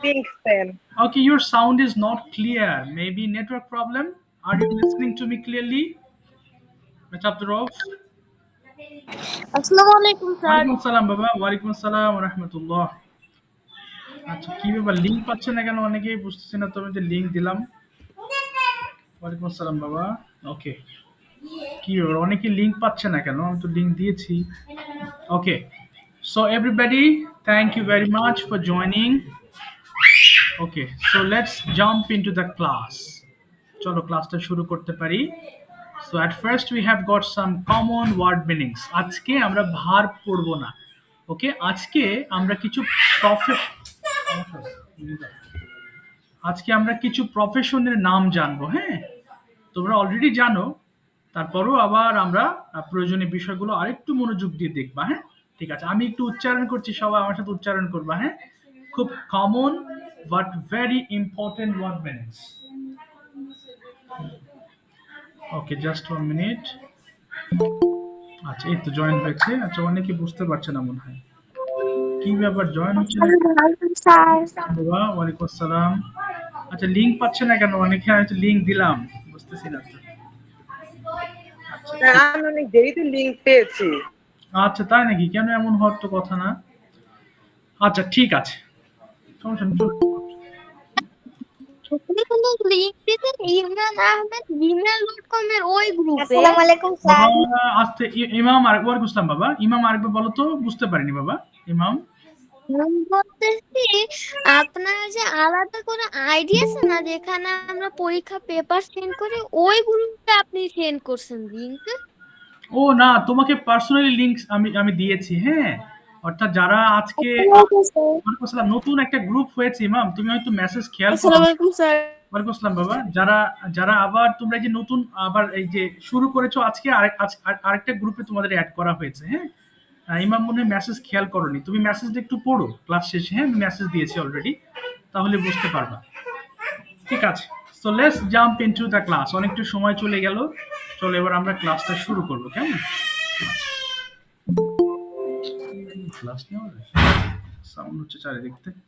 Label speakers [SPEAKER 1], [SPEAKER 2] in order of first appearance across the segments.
[SPEAKER 1] think Sam.
[SPEAKER 2] Okay, your sound is not clear. Maybe network problem. Are you listening to me clearly, Mr. Abdurrauf?
[SPEAKER 3] আসসালামু আলাইকুম sir.
[SPEAKER 2] ওয়ালাইকুম আসসালাম বাবা। ওয়ালাইকুম আসসালাম ওয়া রাহমাতুল্লাহ। আচ্ছা, কি ব্যাপার লিংক পাচ্ছে না কেন? অনেকেই বুঝতেছি না তো আমি যে লিংক দিলাম। ওয়ালাইকুম আসসালাম বাবা। ওকে, কি ব্যাপার অনেকে লিংক পাচ্ছে না কেন? আমি তো লিংক দিয়েছি। ওকে, so everybody, thank you very much for joining. Okay, so let's jump into the class. চলো ক্লাসটা শুরু করতে পারি। So at first we have got some common word meanings. আজকে আমরা ভার পড়ব না। ওকে, আজকে আমরা কিছু আজকে আমরা কিছু প্রফেশনের নাম জানবো। হ্যাঁ, তোমরা অলরেডি জানো, তারপরেও আবার আমরা প্রয়োজনীয় বিষয়গুলো আরেকটু মনোযোগ দিয়ে দেখবা। হ্যাঁ, ঠিক আছে, আমি একটু উচ্চারণ করছি, সবাই আমার সাথে উচ্চারণ করবা। হ্যাঁ, খুব common but very important word meanings. Okay, just 1 minute. আচ্ছা, এই তো জয়েন হয়েছে। আচ্ছা, অনেকে বুঝতে পারছে না মনে হয়, কি ব্যাপার জয়েন হচ্ছে না।
[SPEAKER 3] আসসালামু আলাইকুম স্যার।
[SPEAKER 2] বাবা ওয়ালাইকুম আসসালাম। আচ্ছা, লিংক পাচ্ছে না কেন? অনেকে আমি তো লিংক দিলাম, বুঝতেছি না তো। আচ্ছা
[SPEAKER 1] না, আমি অনেক দেরিতে লিঙ্ক পেয়েছি।
[SPEAKER 2] আচ্ছা, তাই নাকি? কেন এমন হওয়ার তো কথা না। আচ্ছা, ঠিক আছে, সমস্যা নেই, চলুন।
[SPEAKER 3] আপনি কোনো লিংক দিতেন ইমরান আহমেদ gmail.com এর ওই গ্রুপে?
[SPEAKER 4] আসসালামু আলাইকুম
[SPEAKER 2] বাবা
[SPEAKER 4] স্যার।
[SPEAKER 2] আস্তে, ইমাম আর ওয়ালাইকুম আসসালাম বাবা। ইমাম আরেকবার বলো তো, বুঝতে পারিনি বাবা। ইমাম,
[SPEAKER 3] আমি বলতেছি আপনার যে আলাদা করে আইডি আছে না যেখানে আমরা পরীক্ষা পেপার সেন্ড করি, ওই গ্রুপে আপনি সেন্ড করছেন লিংক।
[SPEAKER 2] ও না, তোমাকে পার্সোনালি লিংক আমি আমি দিয়েছি। হ্যাঁ, অর্থাৎ যারা আজকে ওয়ালাইকুম আসসালাম, নতুন একটা গ্রুপ হয়েছে ইমাম, তুমি হয়তো মেসেজ খেয়াল করো।
[SPEAKER 3] আসসালামু আলাইকুম স্যার।
[SPEAKER 2] ওয়ালাইকুম আসসালাম বাবা। যারা যারা আবার তোমরা এই যে নতুন আবার এই যে শুরু করেছো আজকে, আরেকটা গ্রুপে তোমাদের অ্যাড করা হয়েছে। হ্যাঁ, ইমাম মনে হয় মেসেজ খেয়াল করোনি, তুমি মেসেজটা একটু পড়ো ক্লাস শেষে। হ্যাঁ, আমি মেসেজ দিয়েছি অলরেডি, তাহলে বুঝতে পারবা। ঠিক আছে, so let's jump into the class. অনেকটা সময় চলে গেল, চলো এবার আমরা ক্লাসটা শুরু করবো। কেমন ক্লাস নেওয়া সাউন্ড হচ্ছে চারিদিক থেকে।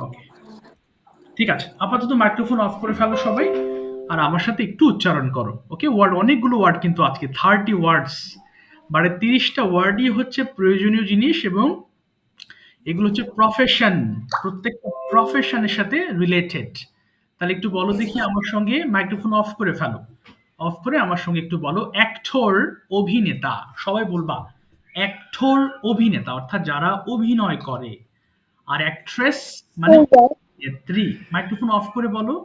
[SPEAKER 2] ওকে, ঠিক আছে, আপাতত মাইক্রোফোন অফ করে ফেলো সবাই, আর আমার সাথে একটু উচ্চারণ করো। ওকে, ওয়ার্ড অনেকগুলো ওয়ার্ড কিন্তু আজকে 30 ওয়ার্ডস, মানে 30টা ওয়ার্ডই হচ্ছে প্রয়োজনীয় জিনিস, এবং এগুলো হচ্ছে প্রফেশন, প্রত্যেকটা প্রফেশনের সাথে রিলেটেড। তাহলে একটু বলো দেখি আমার সঙ্গে, মাইক্রোফোন অফ করে ফেলো, অফ করে আমার সঙ্গে একটু বলো। অ্যাক্টর অভিনেতা, সবাই বলবা অ্যাক্টর অভিনেতা, অর্থাৎ যারা অভিনয় করে। আর অ্যাক্ট্রেস মানে অভিনেত্রী। মাইক্রোফোন অফ করে বলো।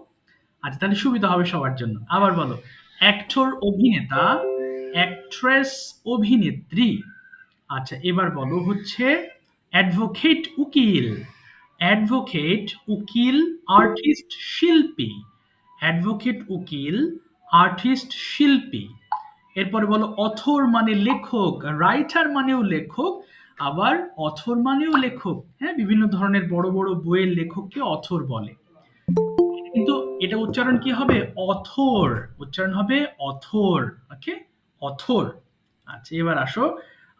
[SPEAKER 2] আচ্ছা, তাহলে সুবিধা হবে সবার জন্য। আবার বলো, অ্যাক্টর অভিনেতা, অ্যাক্ট্রেস অভিনেত্রী। আচ্ছা, এবার বলো হচ্ছে অ্যাডভোকেট উকিল, অ্যাডভোকেট উকিল, আর্টিস্ট শিল্পী, অ্যাডভোকেট উকিল, আর্টিস্ট শিল্পী। এরপরে বলো অথর মানে লেখক, রাইটার মানেও লেখক, আবার অথর মানেও লেখক। হ্যাঁ, বিভিন্ন ধরনের বড় বড় বইয়ের লেখককে অথর বলে, কিন্তু এটা উচ্চারণ কি হবে? অথর, উচ্চারণ হবে অথর। ওকে, অথর। আচ্ছা, এবার আসো।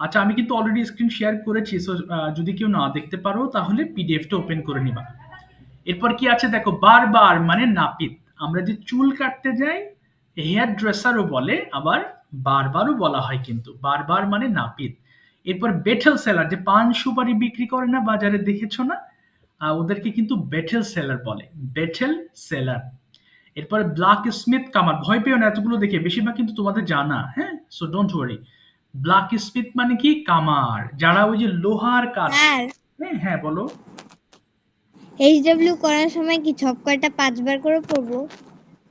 [SPEAKER 2] আচ্ছা, আমি কিন্তু অলরেডি স্ক্রিন শেয়ার করেছি, সো যদি কেউ না দেখতে পারো তাহলে পিডিএফটা ওপেন করে নিবা। এরপর কি আছে দেখো, বারবার মানে নাপিত। আমরা যে চুল কাটতে যাই, হেয়ার ড্রেসারও বলে, আবার বারবারও বলা হয় কিন্তু। বারবার মানে নাপিত। এরপর বেটেল সেলার, যে পান সুপারি বিক্রি করে না বাজারে, দেখেছো না? ওদেরকে কিন্তু বেটেল সেলার বলে, বেটেল সেলার। এরপরে ব্ল্যাক স্মিথ কামার, ভয় পেও না এতগুলো দেখে, বেশিরভাগ কিন্তু তোমাদের জানা। হ্যাঁ, so don't worry. Black Smith মানে কি? কামার, যারা ওই যে লোহার কাজ।
[SPEAKER 4] স্যার,
[SPEAKER 2] হ্যাঁ হ্যাঁ, বলো।
[SPEAKER 4] এইচডব্লিউ করার সময় কি সব কয়টা 5 বার করে পড়বো?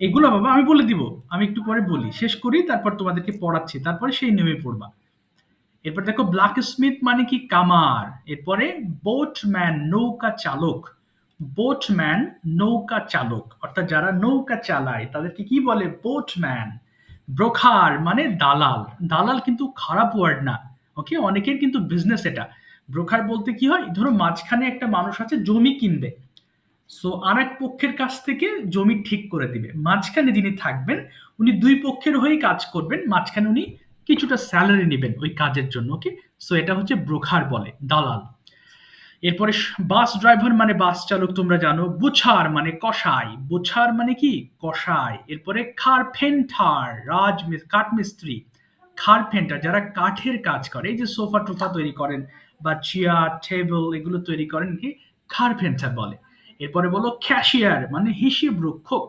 [SPEAKER 2] এগুলো বাবা আমি বলে দিব, আমি একটু পরে বলি, শেষ করি, তারপর তোমাদেরকে পড়াচ্ছি, তারপরে সেই নিয়মে পড়বা। এরপর দেখো, ব্ল্যাক স্মিথ মানে কি? কামার। এরপরে বোটম্যান, নৌকা চালক। বোটম্যান নৌকা চালক, অর্থাৎ যারা নৌকা চালায় তাদেরকে কি বলে? বোটম্যান। ব্রোকার মানে দালাল। দালাল কিন্তু খারাপ ওয়ার্ড না। ওকে, অনেকের কিন্তু বিজনেস এটা। ব্রোকার বলতে কি হয়, ধরো মাঝখানে একটা মানুষ আছে, জমি কিনবে, সো আরেক পক্ষের কাছ থেকে জমি ঠিক করে দিবে। মাঝখানে যিনি থাকবেন উনি দুই পক্ষের হয়েই কাজ করবেন, মাঝখানে উনি কিছুটা স্যালারি নেবেন ওই কাজের জন্য। ওকে, সো এটা হচ্ছে ব্রোকার বলে, দালাল। এরপরে বাস ড্রাইভার মানে বাস চালক তোমরা জানো। বুছার মানে কসাই, বুছার মানে কি কসাই। এরপরে কার্পেন্টার কাঠমিস্ত্রি, কার্পেন্টার যারা কাঠের কাজ করে, এই যে সোফা টোফা তৈরি করেন বা চেয়ার টেবিল এগুলো তৈরি করেন কি কার্পেন্টার বলে। এরপরে বলো ক্যাশিয়ার মানে হিসাব রক্ষক।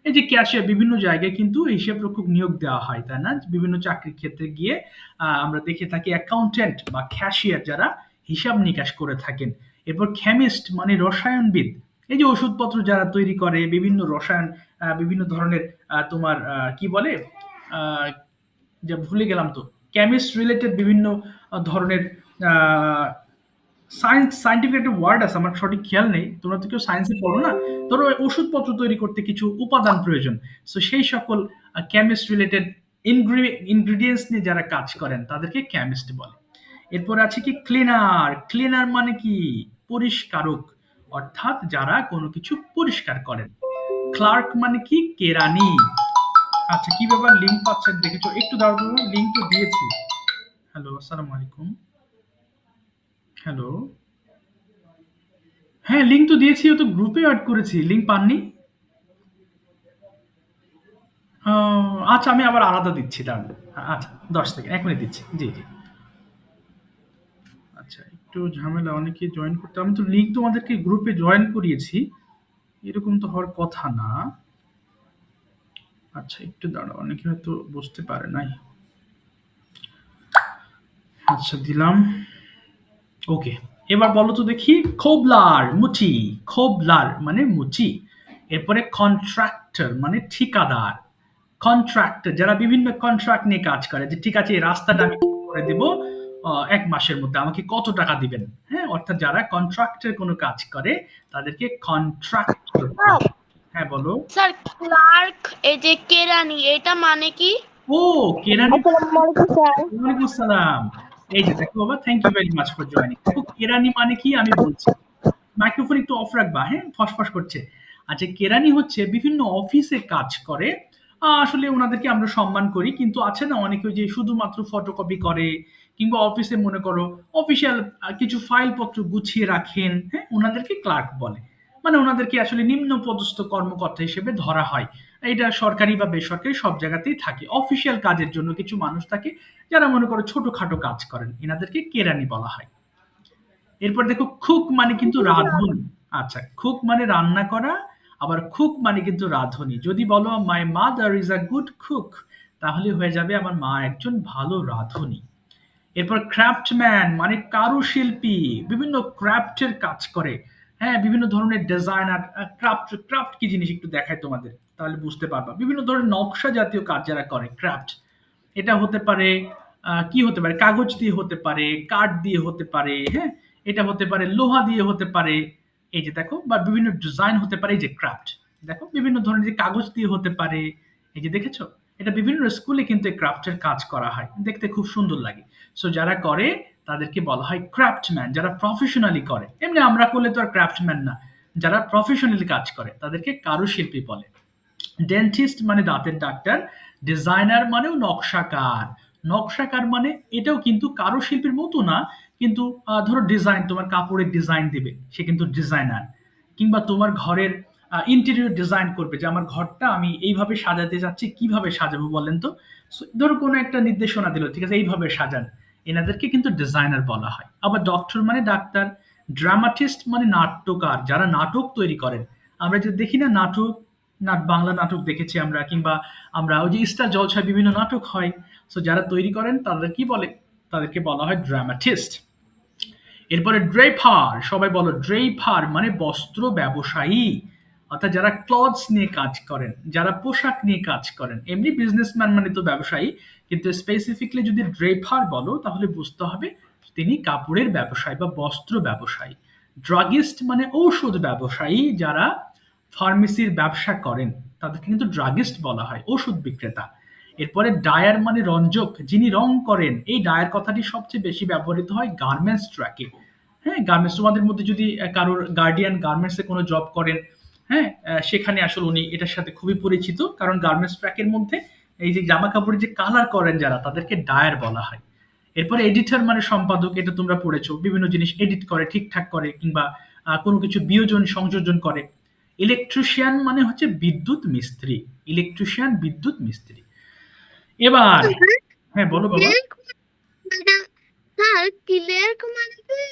[SPEAKER 2] এই যে ক্যাশিয়ার বিভিন্ন জায়গায় কিন্তু হিসাব রক্ষক নিয়োগ দেওয়া হয়, তাই না? বিভিন্ন চাকরির ক্ষেত্রে গিয়ে আমরা দেখে থাকি অ্যাকাউন্টেন্ট বা ক্যাশিয়ার যারা হিসাব নিকাশ করে থাকেন। এরপর কেমিস্ট মানে রসায়নবিদ, এই যে ওষুধপত্র যারা তৈরি করে, বিভিন্ন রসায়ন বিভিন্ন ধরনের তোমার কি বলে আহ, যা ভুলে গেলাম তো, কেমিস্ট রিলেটেড বিভিন্ন ধরনের সায়েন্টিফিক একটা ওয়ার্ড আছে, আমার সঠিক খেয়াল নেই, তোমরা তো কেউ সায়েন্সে পড়ো না। ধরো ওষুধপত্র তৈরি করতে কিছু উপাদান প্রয়োজন, তো সেই সকল কেমিস্ট রিলেটেড ইনগ্রিডিয়েন্টস নিয়ে যারা কাজ করেন তাদেরকে কেমিস্ট বলে। এরপর আছে কি ক্লিনার, ক্লিনার মানে কি পরিষ্কারক, অর্থাৎ যারা কোনো কিছু পরিষ্কার করেন। ক্লার্ক মানে কি কেরানি। আচ্ছা, কি ব্যাপার লিঙ্ক পাচ্ছেন দেখেছো? একটু দাঁড়াও, লিঙ্ক তো দিয়েছি। হ্যালো, আসসালামু আলাইকুম। হ্যালো, হ্যাঁ লিঙ্ক তো দিয়েছি, ও তো গ্রুপে অ্যাড করেছি, লিঙ্ক পাননি? আচ্ছা, আমি আবার আলাদা দিচ্ছি, দাঁড়ান। আচ্ছা, 10 সেকেন্ড, এখনই দিচ্ছি। জি জি। আচ্ছা, একটু ঝামেলা, অনেকে জয়েন করতে, আমি তো লিঙ্ক তোমাদেরকে গ্রুপে জয়েন করিয়েছি, এরকম তো হওয়ার কথা না। আচ্ছা, একটু দাঁড়াও, অনেকে হয়তো বুঝতে পারে নাই। আচ্ছা, দিলাম। ওকে, এবার বলো তো দেখি। খোবলার মুচি, খোবলার মানে মুচি। এরপরে কন্ট্রাক্টর মানে ঠিকাদার, কন্ট্রাক্টর যারা বিভিন্ন কন্ট্রাক্ট নিয়ে কাজ করে, যে ঠিক আছে এই রাস্তাটা আমি করে দিব 1 মাসের মধ্যে, আমাকে কত টাকা দিবেন। হ্যাঁ, অর্থাৎ যারা কন্ট্রাক্টের কোনো কাজ করে তাদেরকে কন্ট্রাক্টর। হ্যাঁ বলো।
[SPEAKER 5] স্যার ক্লার্ক, এই যে কেরানি, এটা মানে কি?
[SPEAKER 2] ও, কেরানি।
[SPEAKER 3] আসসালামু আলাইকুম স্যার।
[SPEAKER 2] ওয়ালাইকুম আসসালাম। এই যে দেখো বাবা, thank you very much for joining. দেখো কেরানি মানে কি আমি বলছি, মাইক্রোফোন একটু অফ রাখবা, হ্যাঁ ফসফস করছে। আচ্ছা, কেরানি হচ্ছে বিভিন্ন অফিসে কাজ করে। আসলে ওনাদেরকে আমরা সম্মান করি, কিন্তু আছে না অনেকে যে শুধুমাত্র ফটোকপি করে, কিংবা অফিসে মনে করো অফিসিয়াল কিছু ফাইলপত্র গুছিয়ে রাখেন, হ্যাঁ ওনাদেরকে ক্লার্ক বলে। মানে ওনাদেরকে আসলে নিম্ন পদস্থ কর্মকর্তা হিসেবে ধরা হয়। এটা সরকারি বা বেসরকারি সব জায়গাতেই থাকে, অফিসিয়াল কাজের জন্য কিছু মানুষ থাকে যারা মনে করো ছোটখাটো কাজ করেন, এনাদেরকে কেরানি বলা হয়। এরপর দেখো কুক মানে কিন্তু রাঁধুনি। আচ্ছা, কুক মানে রান্না করা, আবার কুক মানে কিন্তু রাঁধুনি। যদি বলো my mother is a good cook, তাহলে হয়ে যাবে আমার মা একজন ভালো রাঁধুনি। এরপর ক্রাফটম্যান মানে কারুশিল্পী, বিভিন্ন ক্রাফটের কাজ করে। হ্যাঁ, বিভিন্ন ধরনের ডিজাইনার। ক্রাফট, ক্রাফট কি জিনিস একটু দেখায় তোমাদের, তাহলে বুঝতে পারবা। বিভিন্ন ধরনের নকশা জাতীয় কাজ যারা করে, ক্রাফট। এটা হতে পারে কি হতে পারে, কাগজ দিয়ে হতে পারে, কাঠ দিয়ে হতে পারে, হ্যাঁ এটা হতে পারে লোহা দিয়ে হতে পারে। এই যে দেখো, বা বিভিন্ন ডিজাইন হতে পারে, এই যে ক্রাফট। দেখো বিভিন্ন ধরনের, যে কাগজ দিয়ে হতে পারে, এই যে দেখেছো, এটা বিভিন্ন স্কুলে কিন্তু এই ক্রাফটের কাজ করা হয়, দেখতে খুব সুন্দর লাগে। সো যারা করে তাদেরকে বলা হয় ক্রাফটম্যান, যারা প্রফেশনালি করে। এমনি আমরা করলে তো আর ক্রাফটম্যান না, যারা প্রফেশনালি কাজ করে তাদেরকে কারুশিল্পী বলে। ডেন্টিস্ট মানে দাঁতের ডাক্তার। ডিজাইনার মানেও নকশাকার, নকশাকার মানে এটাও কিন্তু কারুশিল্পীর মতো না, কিন্তু ধরো ডিজাইন, তোমার কাপড়ের ডিজাইন দিবে, সে কিন্তু ডিজাইনার। কিংবা তোমার ঘরের ইন্টেরিয়র ডিজাইন করবে, যে আমার ঘরটা আমি এইভাবে সাজাতে চাচ্ছি, কিভাবে সাজাবো বলেন তো। So, ধরো কোনো একটা নির্দেশনা দিল, ঠিক আছে এইভাবে সাজান, এনাদেরকে কিন্তু ডিজাইনার বলা হয়। আবার ডক্টর মানে ডাক্তার। ড্রামাটিস্ট মানে নাট্যকার, যারা নাটক তৈরি করেন। আমরা যে দেখি না নাটক, বাংলা নাটক দেখেছি আমরা, কিংবা আমরা ওই যে স্টার জলসায় বিভিন্ন নাটক হয়, সো যারা তৈরি করেন তাদের কি বলে, তাদেরকে বলা হয় ড্রামাটিস্ট। এরপরে ড্রেফার, সবাই বলো ড্রেফার মানে বস্ত্র ব্যবসায়ী, অর্থাৎ যারা ক্লথস নিয়ে কাজ করেন, যারা পোশাক নিয়ে কাজ করেন। এমনি বিজনেসম্যান মানে তো ব্যবসায়ী, কিন্তু স্পেসিফিকলি যদি ড্রেফার বলো তাহলে বুঝতে হবে তিনি কাপড়ের ব্যবসায়ী বা বস্ত্র ব্যবসায়ী। ড্রাগিস্ট মানে ঔষধ ব্যবসায়ী, যারা ফার্মেসির ব্যবসা করেন তাদেরকে কিন্তু ড্রাগিস্ট বলা হয়, ওষুধ বিক্রেতা। এরপরে ডায়ার মানে রঞ্জক, যিনি রং করেন। এই ডায়ার কথাটি সবচেয়ে বেশি ব্যবহৃত হয় গার্মেন্টস ট্র্যাকে। হ্যাঁ, গার্মেন্টস, তোমাদের মধ্যে যদি কারোর গার্ডিয়ান গার্মেন্টসে কোনো জব করেন, হ্যাঁ সেখানে আসলে উনি এটার সাথে খুবই পরিচিত, কারণ গার্মেন্টস ট্র্যাকের মধ্যে এই যে জামা কাপড়ের যে কালার করেন যারা, তাদেরকে ডায়ার বলা হয়। এরপরে এডিটর মানে সম্পাদক, এটা তোমরা পড়েছো, বিভিন্ন জিনিস এডিট করে, ঠিকঠাক করে, কিংবা কোনো কিছু বিয়োজন সংযোজন করে। ইলেকট্রিশিয়ান মানে হচ্ছে বিদ্যুৎ মিস্ত্রি, ইলেকট্রিশিয়ান বিদ্যুৎ মিস্ত্রি। এবার হ্যাঁ বলো বাবা।
[SPEAKER 3] স্যার ক্লের্ক মানে কি?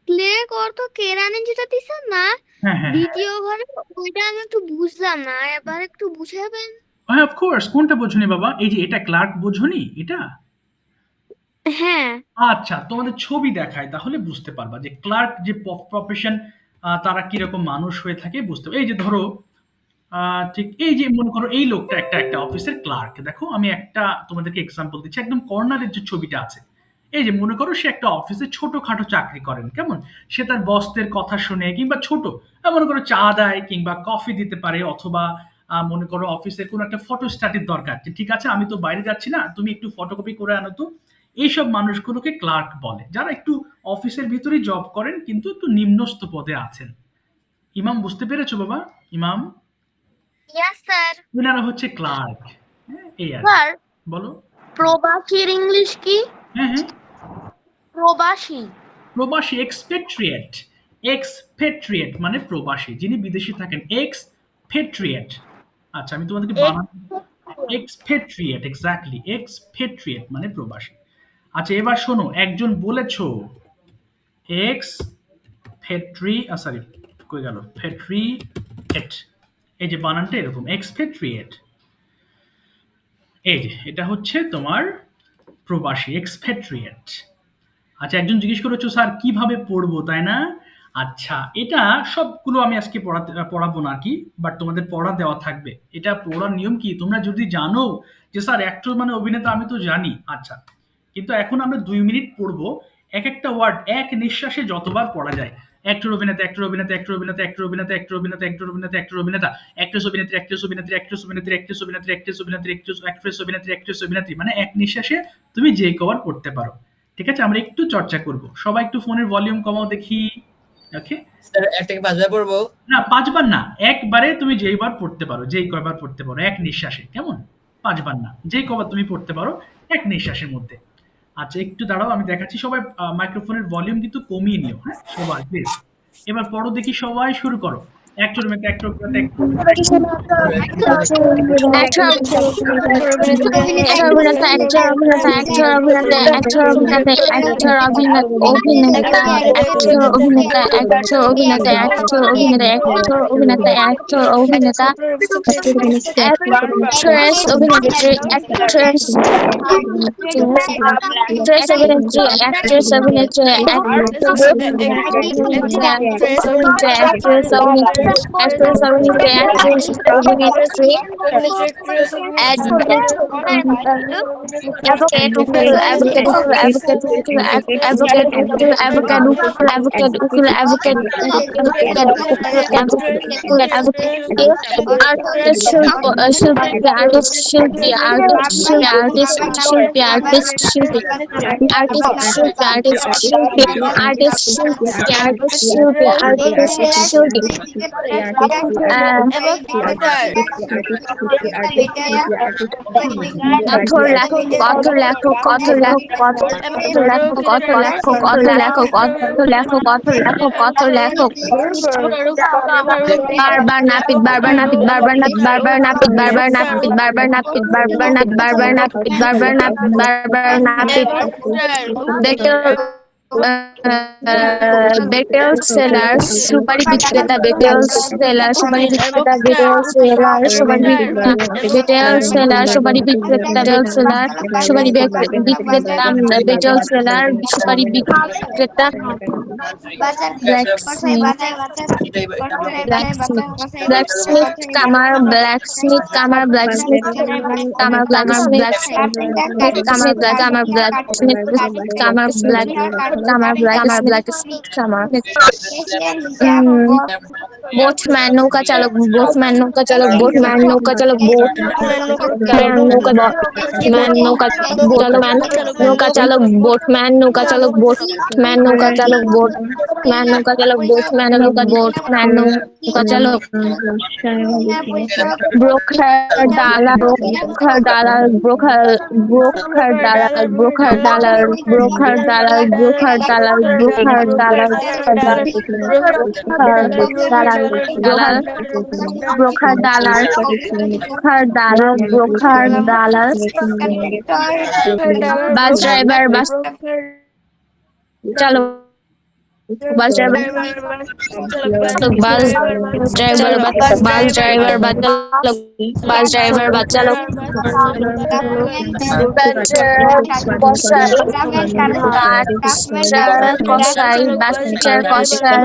[SPEAKER 3] ক্লের্ক অর্থ কেরানি যেটা দিছেন না
[SPEAKER 2] হ্যাঁ হ্যাঁ
[SPEAKER 3] দ্বিতীয় ঘরে, ওইটা আমি একটু বুঝলাম না, এবার একটু বুঝাবেন?
[SPEAKER 2] হ্যাঁ অফকোর্স, কোনটা বোঝনি বাবা? এই যে এটা ক্লার্ক বোঝনি এটা?
[SPEAKER 3] হ্যাঁ
[SPEAKER 2] আচ্ছা, তোমাদের ছবি দেখায় তাহলে বুঝতে পারবা যে ক্লার্ক যে প্রফেশন, তারা কিরকম মানুষ হয়ে থাকে বুঝতে পারবে। এই যে ধরো ঠিক এই যে মনে করো এই লোকটা একটা একটা অফিসের ক্লার্ক। দেখো আমি একটা তোমাদেরকে এক্সাম্পল দিচ্ছি, একদম কর্নারের যে ছবিটা আছে, এই যে মনে করো সে একটা অফিসে ছোটখাটো চাকরি করেন, কেমন? সে তার বসদের কথা শুনে, কিংবা ছোট মনে করো চা দেয় কিংবা কফি দিতে পারে, অথবা মনে করো অফিসের কোনো একটা ফটো স্টাডির দরকার, যে ঠিক আছে আমি তো বাইরে যাচ্ছি না, তুমি একটু ফটোকপি করে আনো তো। এইসব মানুষগুলোকে ক্লার্ক বলে, যারা একটু অফিসের ভিতরেই জব করেন কিন্তু একটু নিম্নস্থ পদে আছেন। ইমাম, বুঝতে পেরেছো বাবা? ইমাম,
[SPEAKER 3] ইয়েস স্যার।
[SPEAKER 2] এনারা হচ্ছে ক্লার্ক। এই আর কি।
[SPEAKER 5] স্যার
[SPEAKER 2] বলো।
[SPEAKER 5] প্রবাসীর ইংলিশ কি?
[SPEAKER 2] হ্যাঁ হ্যাঁ,
[SPEAKER 5] প্রবাসী।
[SPEAKER 2] প্রবাসী এক্সপেট্রিয়েট। এক্সপেট্রিয়েট মানে প্রবাসী, যিনি বিদেশে থাকেন, এক্সপেট্রিয়েট। আচ্ছা আমি তোমাদেরকে বানান, এক্সপেট্রিয়েট, এক্স্যাক্টলি এক্সপেট্রিয়েট মানে প্রবাসী। আচ্ছা এবার শোনো, একজন বলেছো এক্স ফেট্রি, সরি কই গেল, ফেট্রিয়েট। এই যে বানানটা এরকম, এক্সপেট্রিয়েট। এই যে এটা হচ্ছে তোমার প্রবাসী, এক্সপেট্রিয়েট। আচ্ছা একজন জিজ্ঞেস করেছো স্যার কিভাবে পড়বো, তাই না? আচ্ছা এটা সবগুলো আমি আজকে পড়াবো না আর কি, বাট তোমাদের পড়া দেওয়া থাকবে। এটা পড়ার নিয়ম কি তোমরা যদি জানো যে স্যার অ্যাক্টর মানে অভিনেতা, আমি তো জানি, আচ্ছা কিন্তু এখন আমরা 2 মিনিট পড়বো, এক একটা ওয়ার্ড এক নিঃশ্বাসে যতবার পড়া যায়। অ্যাক্টর অভিনেতা, অ্যাক্টর অভিনেতা, অ্যাক্টর অভিনেতা, অ্যাক্টর অভিনেতা, অ্যাক্টর অভিনেতা, অ্যাক্টর অভিনেতা, অ্যাক্টর অভিনেতা, অ্যাক্ট্রেস অভিনেত্রী, অ্যাক্ট্রেস অভিনেত্রী, অ্যাক্ট্রেস অভিনেত্রী, অ্যাক্ট্রেস অভিনেত্রী, অ্যাক্ট্রেস অভিনেত্রী, অ্যাক্ট্রেস অভিনেত্রী, অ্যাক্ট্রেস অভিনেত্রী, মানে এক নিঃশ্বাসে তুমি যে কভার পড়তে পারো। ঠিক আছে, আমরা একটু চর্চা করব। সবাই একটু ফোনের ভলিউম কমাও দেখি। ওকে
[SPEAKER 6] স্যার একটাকে 5 বার পড়বো?
[SPEAKER 2] না 5 বার না, একবারে তুমি যেইবার পড়তে পারো, যেই কয়বার পড়তে পারো এক নিঃশ্বাসে, কেমন? 5 বার না, যেই কবার তুমি পড়তে পারো এক নিঃশ্বাসের মধ্যে। আচ্ছা একটু দাঁড়াও, আমি দেখাচ্ছি। সবাই মাইক্রোফোনের ভলিউম কিন্তু কমিয়ে নিও, হ্যাঁ সবাই প্লিজ। এবার পড়ো দেখি, সবাই শুরু করো। অ্যাক্টর অভিনেতা, অ্যাক্টর অভিনেতা,
[SPEAKER 7] Actress অভিনেত্রী, actress অভিনেত্রী, advocate, advocate, উকিল, advocate, advocate, advocate, advocate, advocate, artist, শিল্পী, artist, শিল্পী, artist, শিল্পী, artist, শিল্পী, artist, শিল্পী, artist, শিল্পী, artist, শিল্পী, artist, শিল্পী, artist, শিল্পী, অথর লেখক, অথর লেখক, অথর লেখক, অথর লেখক, অথর লেখক, অথর লেখক, অথর লেখক, অথর লেখক, অথর লেখক, বারবার নাপিত, বারবার নাপিত, বারবার নাপিত, বারবার নাপিত, বারবার নাপিত, বারবার নাপিত, বারবার নাপিত, বারবার নাপিত, বারবার নাপিত, বারবার নাপিত, দেখতে বেটেল সেলার, সুপারি বিক্রেতা, বেটেল সেলার, সুপারি বিক্রেতা, বেটেল সেলার, সুপারি বেটেল সেলার, সুপারি বিক্রেতা, বেটেল সেলার, সুপারি বিক্রেতা, বেটেল সেলার, সুপারি বিক্রেতা, ব্ল্যাকস্মিথ কামার, ব্ল্যাকস্মিথ কামার, ব্ল্যাকস্মিথ কামার, ব্ল্যাকস্মিথ কামার, ব্ল্যাকস্মিথ কামার, ব্ল্যাক কামার, ব্ল্যাকস্মিথ কামার, বোটম্যান নৌকা চালক, বোটম্যান নৌকা চালক, বোটম্যান নৌকা চালক, বোটম্যান নৌকা চালক, নৌকা চালক, বোটম্যান নৌকা চালক, বোটম্যান নৌকা চালক, বোট boat, man নৌকা চালক boat, man নৌকা boat, man নৌকা চালক broker dollar, broker dollar, broker dollar, broker dollar, broker dollar, broker dollar, broker dollar, broker dollar, broker dollar, bus driver, bus চালক bus driver, bus driver, bus driver, bus driver, bus চালক কসাই, বাচ্চার কসাই,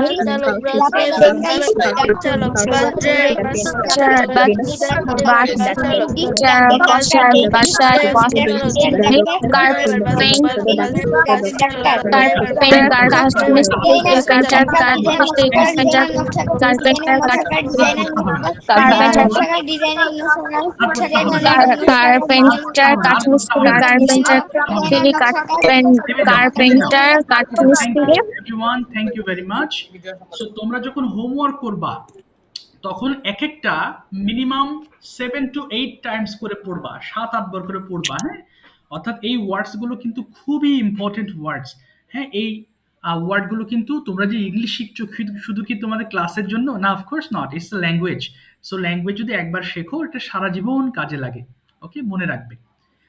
[SPEAKER 7] carpenter কাঠমিস্ত্রি, carpenter কাঠমিস্ত্রি।
[SPEAKER 2] Everyone, thank you very much. So তোমরা যখন homework করবা তখন এক একটা মিনিমাম 7 to 8 টাইমস করে পড়বা, 7-8 বার করে পড়বা। হ্যাঁ, অর্থাৎ এই ওয়ার্ডস গুলো কিন্তু খুবই ইম্পর্টেন্ট ওয়ার্ডস। হ্যাঁ, এই ওয়ার্ড গুলো কিন্তু তোমরা যে ইংলিশ শিখছো শুধু কি তোমাদের ক্লাসের জন্য না? Of course not, it's a language. So language যদি একবার শেখো এটা সারা জীবন কাজে লাগে। ওকে, মনে রাখবে।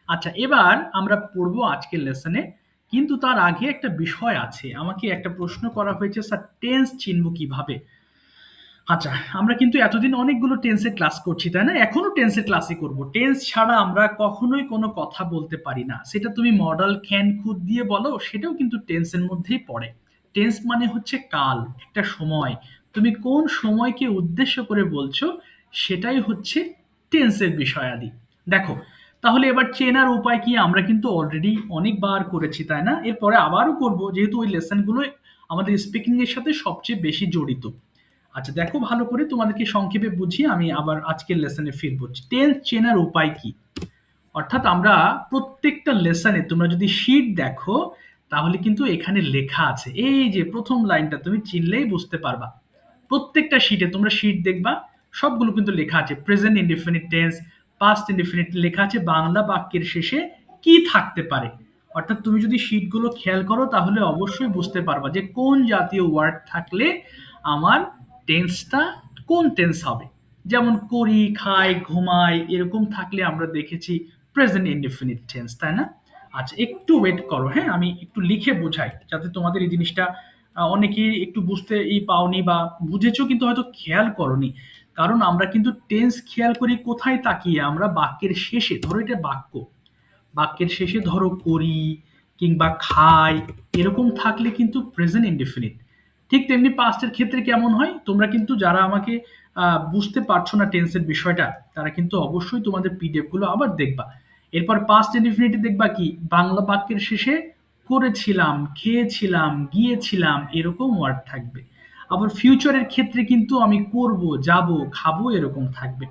[SPEAKER 2] আচ্ছা, এবার আমরা পড়বো আজকের লেসনে, কিন্তু তার আগে একটা বিষয় আছে। আমাকে একটা প্রশ্ন করা হয়েছে, স্যার টেন্স চিনবো কিভাবে? আচ্ছা, আমরা কিন্তু এতদিন অনেকগুলো টেন্সের ক্লাস করছি, তাই না? এখনো টেন্সের ক্লাসই করব। টেন্স ছাড়া আমরা কখনোই কোনো কথা বলতে পারি না। সেটা তুমি মডেল, ক্যান, কুড দিয়ে বলো, সেটাও কিন্তু টেন্সের মধ্যেই পড়ে। টেন্স মানে হচ্ছে কাল, একটা সময়। তুমি কোন সময়কে উদ্দেশ্য করে বলছো সেটাই হচ্ছে টেন্সের বিষয়াদি। দেখো, তাহলে এবার চেনার উপায় কি? আমরা কিন্তু অলরেডি অনেকবার করেছি, তাই না? এরপরে আবারও করব, যেহেতু ওই লেসনগুলো আমাদের স্পিকিং এর সাথে সবচেয়ে বেশি জড়িত। আচ্ছা, দেখো ভালো করে, তোমাদেরকে সংক্ষেপে বুঝিয়ে আমি আবার আজকের লেসনে ফিরবো। টেন্স চেনার উপায় কি? অর্থাৎ আমরা প্রত্যেকটা লেসনে তোমরা যদি শীট দেখো তাহলে কিন্তু এখানে লেখা আছে। এই যে প্রথম লাইনটা তুমি চিনলেই বুঝতে পারবা। প্রত্যেকটা শীটে তোমরা শীট দেখবা, সবগুলো কিন্তু লেখা আছে present indefinite tense, past indefinite, লেখা আছে বাংলা বাক্যের শেষে কি থাকতে পারে। অর্থাৎ তুমি যদি শীটগুলো খেয়াল করো তাহলে অবশ্যই বুঝতে পারবা যে কোন জাতীয় ওয়ার্ড থাকলে আমার টেন্সটা কোন টেন্স হবে। যেমন করি, খাই, ঘুমাই, এরকম থাকলে আমরা দেখেছি প্রেজেন্ট ইনডিফিনিট টেন্স, তাই না? আচ্ছা, একটু ওয়েট করো। হ্যাঁ, আমি একটু লিখে বোঝাই যাতে তোমাদের এই জিনিসটা অনেকেই একটু বুঝতে পাওনি বা বুঝেছো কিন্তু হয়তো খেয়াল করনি। কারণ আমরা কিন্তু টেন্স খেয়াল করি কোথায় তাকিয়ে? আমরা বাক্যের শেষে। ধরো এটা বাক্য, বাক্যের শেষে ধরো করি কিংবা খাই, এরকম থাকলে কিন্তু প্রেজেন্ট ইনডিফিনিট। ঠিক তেমনি পাস্টের ক্ষেত্রে কেমন হয়? তোমরা কিন্তু যারা আমাকে বুঝতে পারছো না টেন্সের বিষয়টা, তারা কিন্তু অবশ্যই তোমাদের পিডিএফ গুলো আবার দেখবা। এরপর পাস্ট ইনডিফিনিটে দেখবা কি বাংলা বাক্যের শেষে করেছিলাম, খেয়েছিলাম, গিয়েছিলাম, এরকম ওয়ার্ড থাকবে। আবার ফিউচারের ক্ষেত্রে কিন্তু আমি করব, যাব, খাবো, এরকম থাকবে।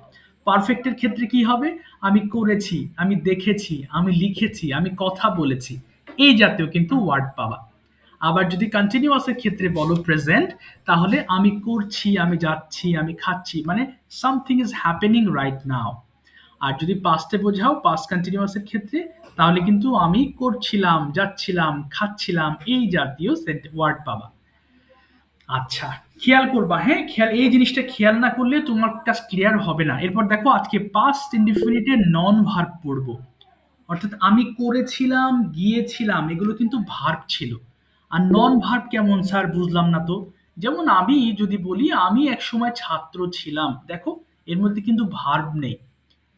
[SPEAKER 2] পারফেক্টের ক্ষেত্রে কি হবে? আমি করেছি, আমি দেখেছি, আমি লিখেছি, আমি কথা বলেছি, এই জাতীয় কিন্তু ওয়ার্ড পাবা। আবার যদি কন্টিনিউয়াসের ক্ষেত্রে বলো প্রেজেন্ট, তাহলে আমি করছি, আমি যাচ্ছি, আমি খাচ্ছি, মানে something is happening right now. আর যদি পাস্টে বোঝাও, পাস্ট কন্টিনিউয়াসের ক্ষেত্রে, তাহলে কিন্তু আমি করছিলাম, যাচ্ছিলাম, খাচ্ছিলাম, এই জাতীয় ওয়ার্ড পাবা। আচ্ছা, খেয়াল করবা। হ্যাঁ, খেয়াল, এই জিনিসটা খেয়াল না করলে তোমার কাজ ক্লিয়ার হবে না। এরপর দেখো, আজকে পাস্ট ইনডিফিনিটের নন ভার্ব পড়বো। অর্থাৎ আমি করেছিলাম, গিয়েছিলাম, এগুলো কিন্তু ভার্ব ছিল। আর নন ভার্ব কেমন স্যার? বুঝলাম না তো। যেমন আমি যদি বলি আমি একসময় ছাত্র ছিলাম, দেখো এর মধ্যে কিন্তু ভার্ব নেই।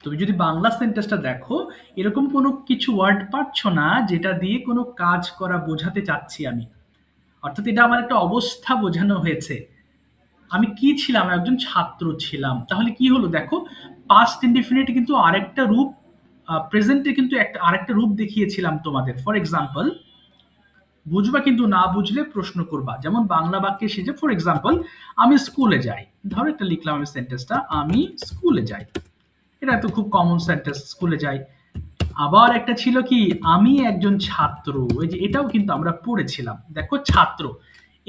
[SPEAKER 2] তুমি যদি বাংলা সেন্টেন্সটা দেখো, এরকম কোনো কিছু ওয়ার্ড পাচ্ছ না যেটা দিয়ে কোনো কাজ করা বোঝাতে চাচ্ছি আমি। অর্থাৎ এটা আমার একটা অবস্থা বোঝানো হয়েছে। আমি কি ছিলাম? একজন ছাত্র ছিলাম। তাহলে কি হলো? দেখো, পাস্ট ইনডিফিনিট কিন্তু আরেকটা রূপ, প্রেজেন্টে কিন্তু আরেকটা রূপ দেখিয়েছিলাম তোমাদের। ফর এক্সাম্পল, বুঝবা কিন্তু, না বুঝলে প্রশ্ন করবা। যেমন বাংলা বাক্যে শেষে ফর এক্সাম্পল আমি স্কুলে যাই, ধরো এটা লিখলাম আমি সেন্টেন্সটা, আমি স্কুলে যাই। এটা তো খুব কমন সেন্টেন্স, স্কুলে যাই। আবার একটা ছিল কি, আমি একজন ছাত্র, এই যে এটাও কিন্তু আমরা পড়েছিলাম। দেখো ছাত্র,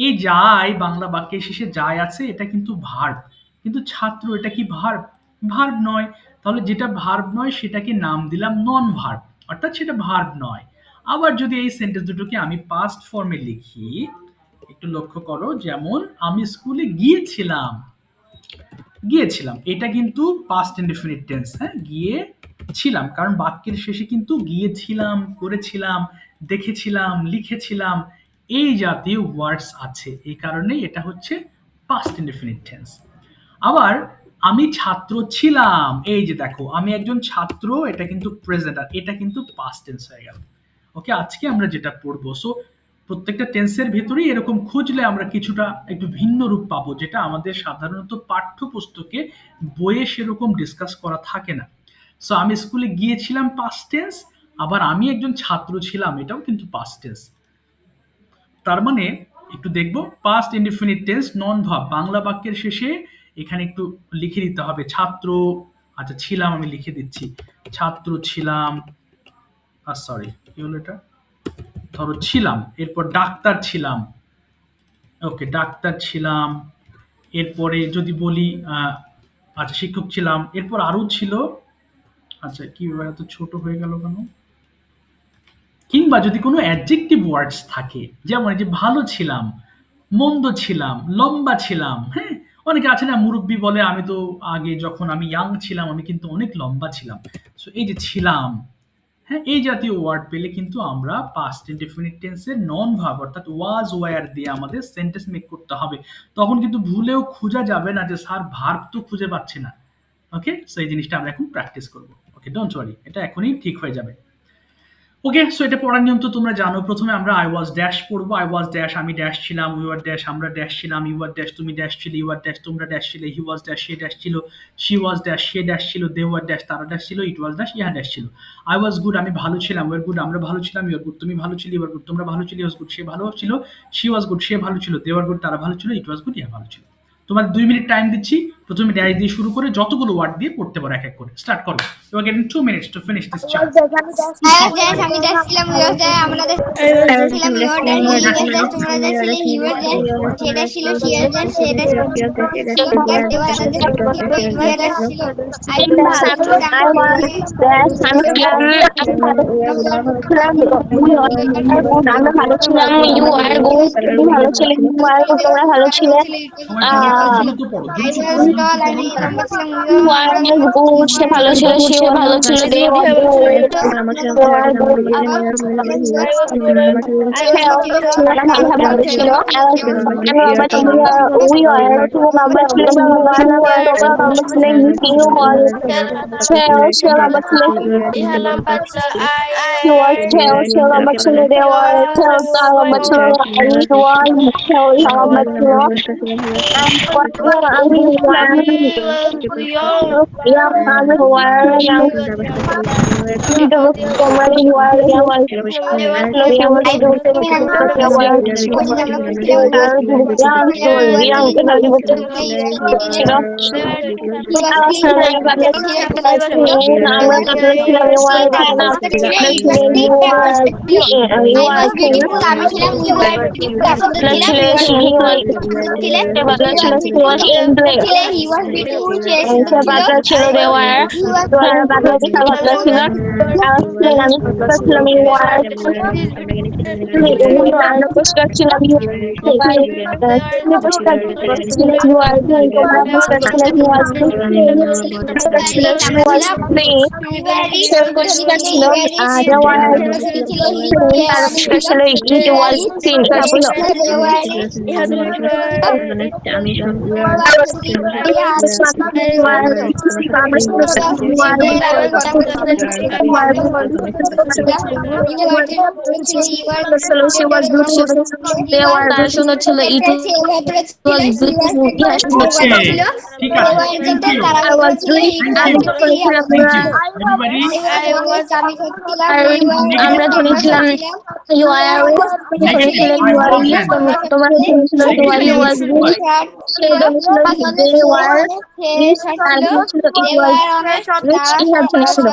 [SPEAKER 2] এই যাই বাংলা বাক্যের শেষে যাই আছে এটা কিন্তু ভার্ব, কিন্তু ছাত্র এটা কি ভার্ব? ভার্ব নয়। তাহলে যেটা ভার্ব নয় সেটাকে নাম দিলাম নন ভার্ব, অর্থাৎ সেটা ভার্ব নয়। আবার যদি এই সেন্টেন্স দুটোকে আমি পাস্ট ফর্মে লিখি, একটু লক্ষ্য করো, যেমন আমি স্কুলে গিয়েছিলাম, গিয়েছিলাম এটা কিন্তু পাস্ট ইনডিফিনিট টেন্স, হ্যাঁ, গিয়েছিলাম, কারণ বাক্যের শেষে কিন্তু গিয়েছিলাম, করেছিলাম, দেখেছিলাম, লিখেছিলাম এই জাতীয় ওয়ার্ডস আছে, এই কারণে এটা হচ্ছে পাস্ট ইনডিফিনিট টেন্স। আবার আমি ছাত্র ছিলাম, এই যে দেখো আমি একজন ছাত্র, এটা কিন্তু প্রেজেন্ট, আর এটা কিন্তু পাস্ট টেন্স হয়ে গেল। ওকে, আজকে আমরা যেটা পড়বো, সো প্রত্যেকটা টেন্সের ভেতরেই এরকম খুঁজলে আমরা কিছুটা একটু ভিন্ন রূপ পাবো, যেটা আমাদের সাধারণত পাঠ্যপুস্তকে বইয়ে সেরকম ডিসকাস করা থাকে না। সো আমি স্কুলে গিয়েছিলাম পাস্ট টেন্স, আবার আমি একজন ছাত্র ছিলাম এটাও কিন্তু পাস্ট টেন্স। তার মানে একটু দেখবো, পাস্ট ইনডিফিনিট টেন্স নন ভার্ব, বাংলা বাক্যের শেষে এখানে একটু লিখে দিতে হবে ছাত্র, আচ্ছা ছিলাম আমি লিখে দিচ্ছি, ছাত্র ছিলাম, সরি কি হলো এটা, ধরো ছিলাম, এরপর ডাক্তার ছিলাম, ওকে ডাক্তার ছিলাম, এরপরে যদি বলি আচ্ছা শিক্ষক ছিলাম, এরপর আরো ছিল, আচ্ছা কি ব্যাপার এত ছোট হয়ে গেল কেন, কিংবা যদি কোনো অ্যাডজেক্টিভ ওয়ার্ডস থাকে, যেমন এই যে ভালো ছিলাম, মন্দ ছিলাম, লম্বা ছিলাম, হ্যাঁ, অনেকে আছে না মুরব্বি বলে আমি তো আগে যখন আমি ইয়াং ছিলাম আমি কিন্তু অনেক লম্বা ছিলাম, সো এই যে ছিলাম, হ্যাঁ, এই জাতীয় ওয়ার্ড পেলে কিন্তু আমরা পাস্ট ইনডিফিনিট টেন্সের নন ভার্ব অর্থাৎ ওয়াজ ওয়্যার দিয়ে আমাদের সেন্টেন্স মেক করতে হবে। তখন কিন্তু ভুলেও খোঁজা যাবে না যে স্যার ভার্ব তো খুঁজে পাচ্ছি না। ওকে, সো এই জিনিসটা আমরা এখন প্র্যাকটিস করবো। ওকে, ডোন্ট ওয়ারি, এটা এখনই ঠিক হয়ে যাবে। ওকে, সো এটা পড়ার নিয়ম তো তোমরা জানো। প্রথমে আমরা আই ওয়াজ ড্যাশ পড়বো, আই ওয়াজ ড্যাশ আমি ড্যাশ ছিলাম, উই ওয়ার ড্যাশ আমরা ড্যাশ ছিলাম, ইউ আর ড্যাশ তুমি ড্যাশ ছিলে, ইউ আর ড্যাশ তোমরা ড্যাশ ছিলে, হি ওয়াজ ড্যাশ সে ড্যাশ ছিল, she was dash say dash ছিল, দে ওয়ার ড্যাশ তারা ড্যাশ ছিল, ইট ওয়াজ ড্যাশ ইহা ড্যাশ ছিল। আই ওয়াজ গুড আমি ভালো ছিলাম, ওয়ার গুড আমরা ভালো ছিলাম, ইউ আর গুড তুমি ভালো ছিলে, ইউ আর গুড তোমরা ভালো ছিলে, ওয়াজ গুড সে ভালো ছিল, শি ওয়াজ গুড সে ভালো ছিল, দে ওয়ার গুড তারা ভালো ছিল, ইট ওয়াজ গুড ইহা ভালো ছিল। তোমার 2 মিনিট টাইম দিচ্ছি, প্রথমে ড্যাশ দিয়ে শুরু করে যতগুলো ওয়ার্ড দিয়ে পড়তে পারো এক এক করে, স্টার্ট করো। You are getting 2 minutes to finish this chapter.
[SPEAKER 4] আমি যাচ্ছিলাম উইয়ার যায় আমরা যাচ্ছিলাম ইউর ড্যাশ হি ড্যাশ তোমরা যাচ্ছিলে হি ওয়ার ড্যাশ সেটা ছিল শিয়ার ড্যাশ সেটা ছিল দেওয়া ড্যাশ ছিল আই
[SPEAKER 7] I was that আমি ছিলাম, আমরা ভালো ছিলাম, ইউ আর গুড তুমি ভালো ছিলে, ইউ আর গুড তোমরা ভালো ছিলে,
[SPEAKER 2] দ্রুত পড়ো, দ্রুত
[SPEAKER 4] I
[SPEAKER 2] পড়ো,
[SPEAKER 4] was
[SPEAKER 2] দ্রুত
[SPEAKER 4] tall,
[SPEAKER 2] পড়ো।
[SPEAKER 4] আমি লম্বা ছিলাম,
[SPEAKER 7] ইউ আর গুড সে ভালো ছিল, সে ভালো ছিল, they were good they were good আমরা ভালো ছিল, আমি লম্বা ছিল, উই আর তুমি লম্বা ছিল, ইউ আর তোমরা লম্বা ছিলে, ইউ ওয়াজ সে লম্বা ছিল,
[SPEAKER 5] ইহা লম্বা ছিল,
[SPEAKER 7] he was সে লম্বা ছিল, they were তারা লম্বা ছিল, and he was ইহা লম্বা ছিল, আমি young আমি were young তোমরা you are young she was আমরা ধরেছিলাম you are ধরেছিলাম you are তোমার ধরেছিল তোমার you was সে ধরেছিল they were rich আর ধরেছিল it was rich ইহা ধরেছিল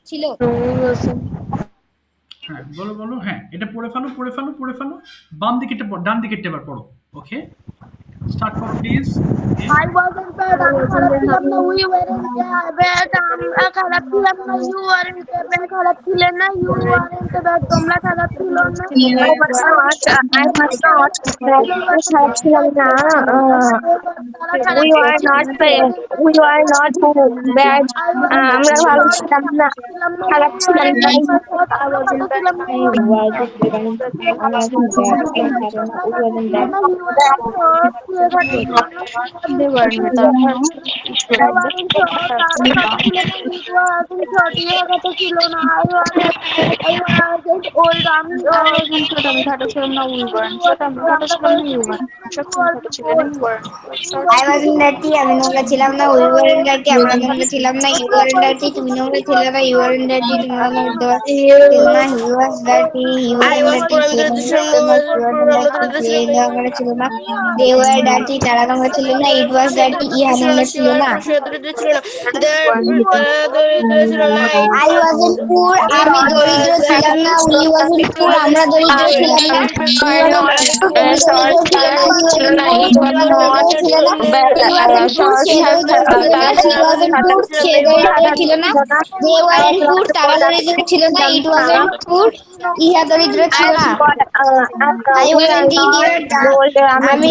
[SPEAKER 4] ছিল
[SPEAKER 2] হ্যাঁ, বলো বলো, হ্যাঁ এটা পড়ে ফেলো, পড়ে ফেলো, পড়ে ফেলো। বাম দিকেরটা ডান দিকেরটা এবার পড়ো। ওকে, স্টার্ট করো প্লিজ।
[SPEAKER 5] I wasn't bad, আমি খারাপ ছিলাম না, we weren't bad, আমরা খারাপ ছিলাম না, you weren't bad, খারাপ ছিলেন না, you weren't bad, তোমরা খারাপ ছিল না,
[SPEAKER 7] I was not, I was not, খারাপ ছিলাম না,
[SPEAKER 5] তারা খারাপ
[SPEAKER 7] we were
[SPEAKER 5] ছিল
[SPEAKER 7] not bad, we were not bad, আমরা ভালো ছিলাম না, খারাপ ছিলাম না,
[SPEAKER 4] আমরা এখন ব্যাড ছিলাম খারাপ না we wasn't bad I wasn't dirty আমি নোংরা ছিলাম না উই ওয়ারেন্ট ডার্টি আমরা নোংরা ছিলাম না ইউ ওয়ারেন্ট ডার্টি তুমি নোংরা ছিলে না ইউ ওয়ারেন্ট ডার্টি তোমরা নোংরা ছিল না হি ওয়াজ ডার্টি হি ওয়ারেন্ট ডার্টি সে নোংরা ছিল না হি ওয়ারেন্ট ডার্টি সে নোংরা ছিল না দে ওয়ার ডার্টি তারা নোংরা ছিল না ইট ওয়াজ ডার্টি ইহা নোংরা ছিল না আই ওয়াজন্ট পুর আমি দরিদ্র ছিলাম না উই ওয়াজন্ট পুর আমরা দরিদ্র ছিলাম না ছিল না হি ওয়াজন্ট ছিল না হি ওয়াজন্ট পুর সে দরিদ্র ছিল না সে ছিল না দে ওয়ারেন্ট পুর তারা দরিদ্র ছিল না ইট ওয়াজন্ট পুর ইহা দরিদ্র ছিল না আই ওয়াজন্ট ইডিয়েট আমি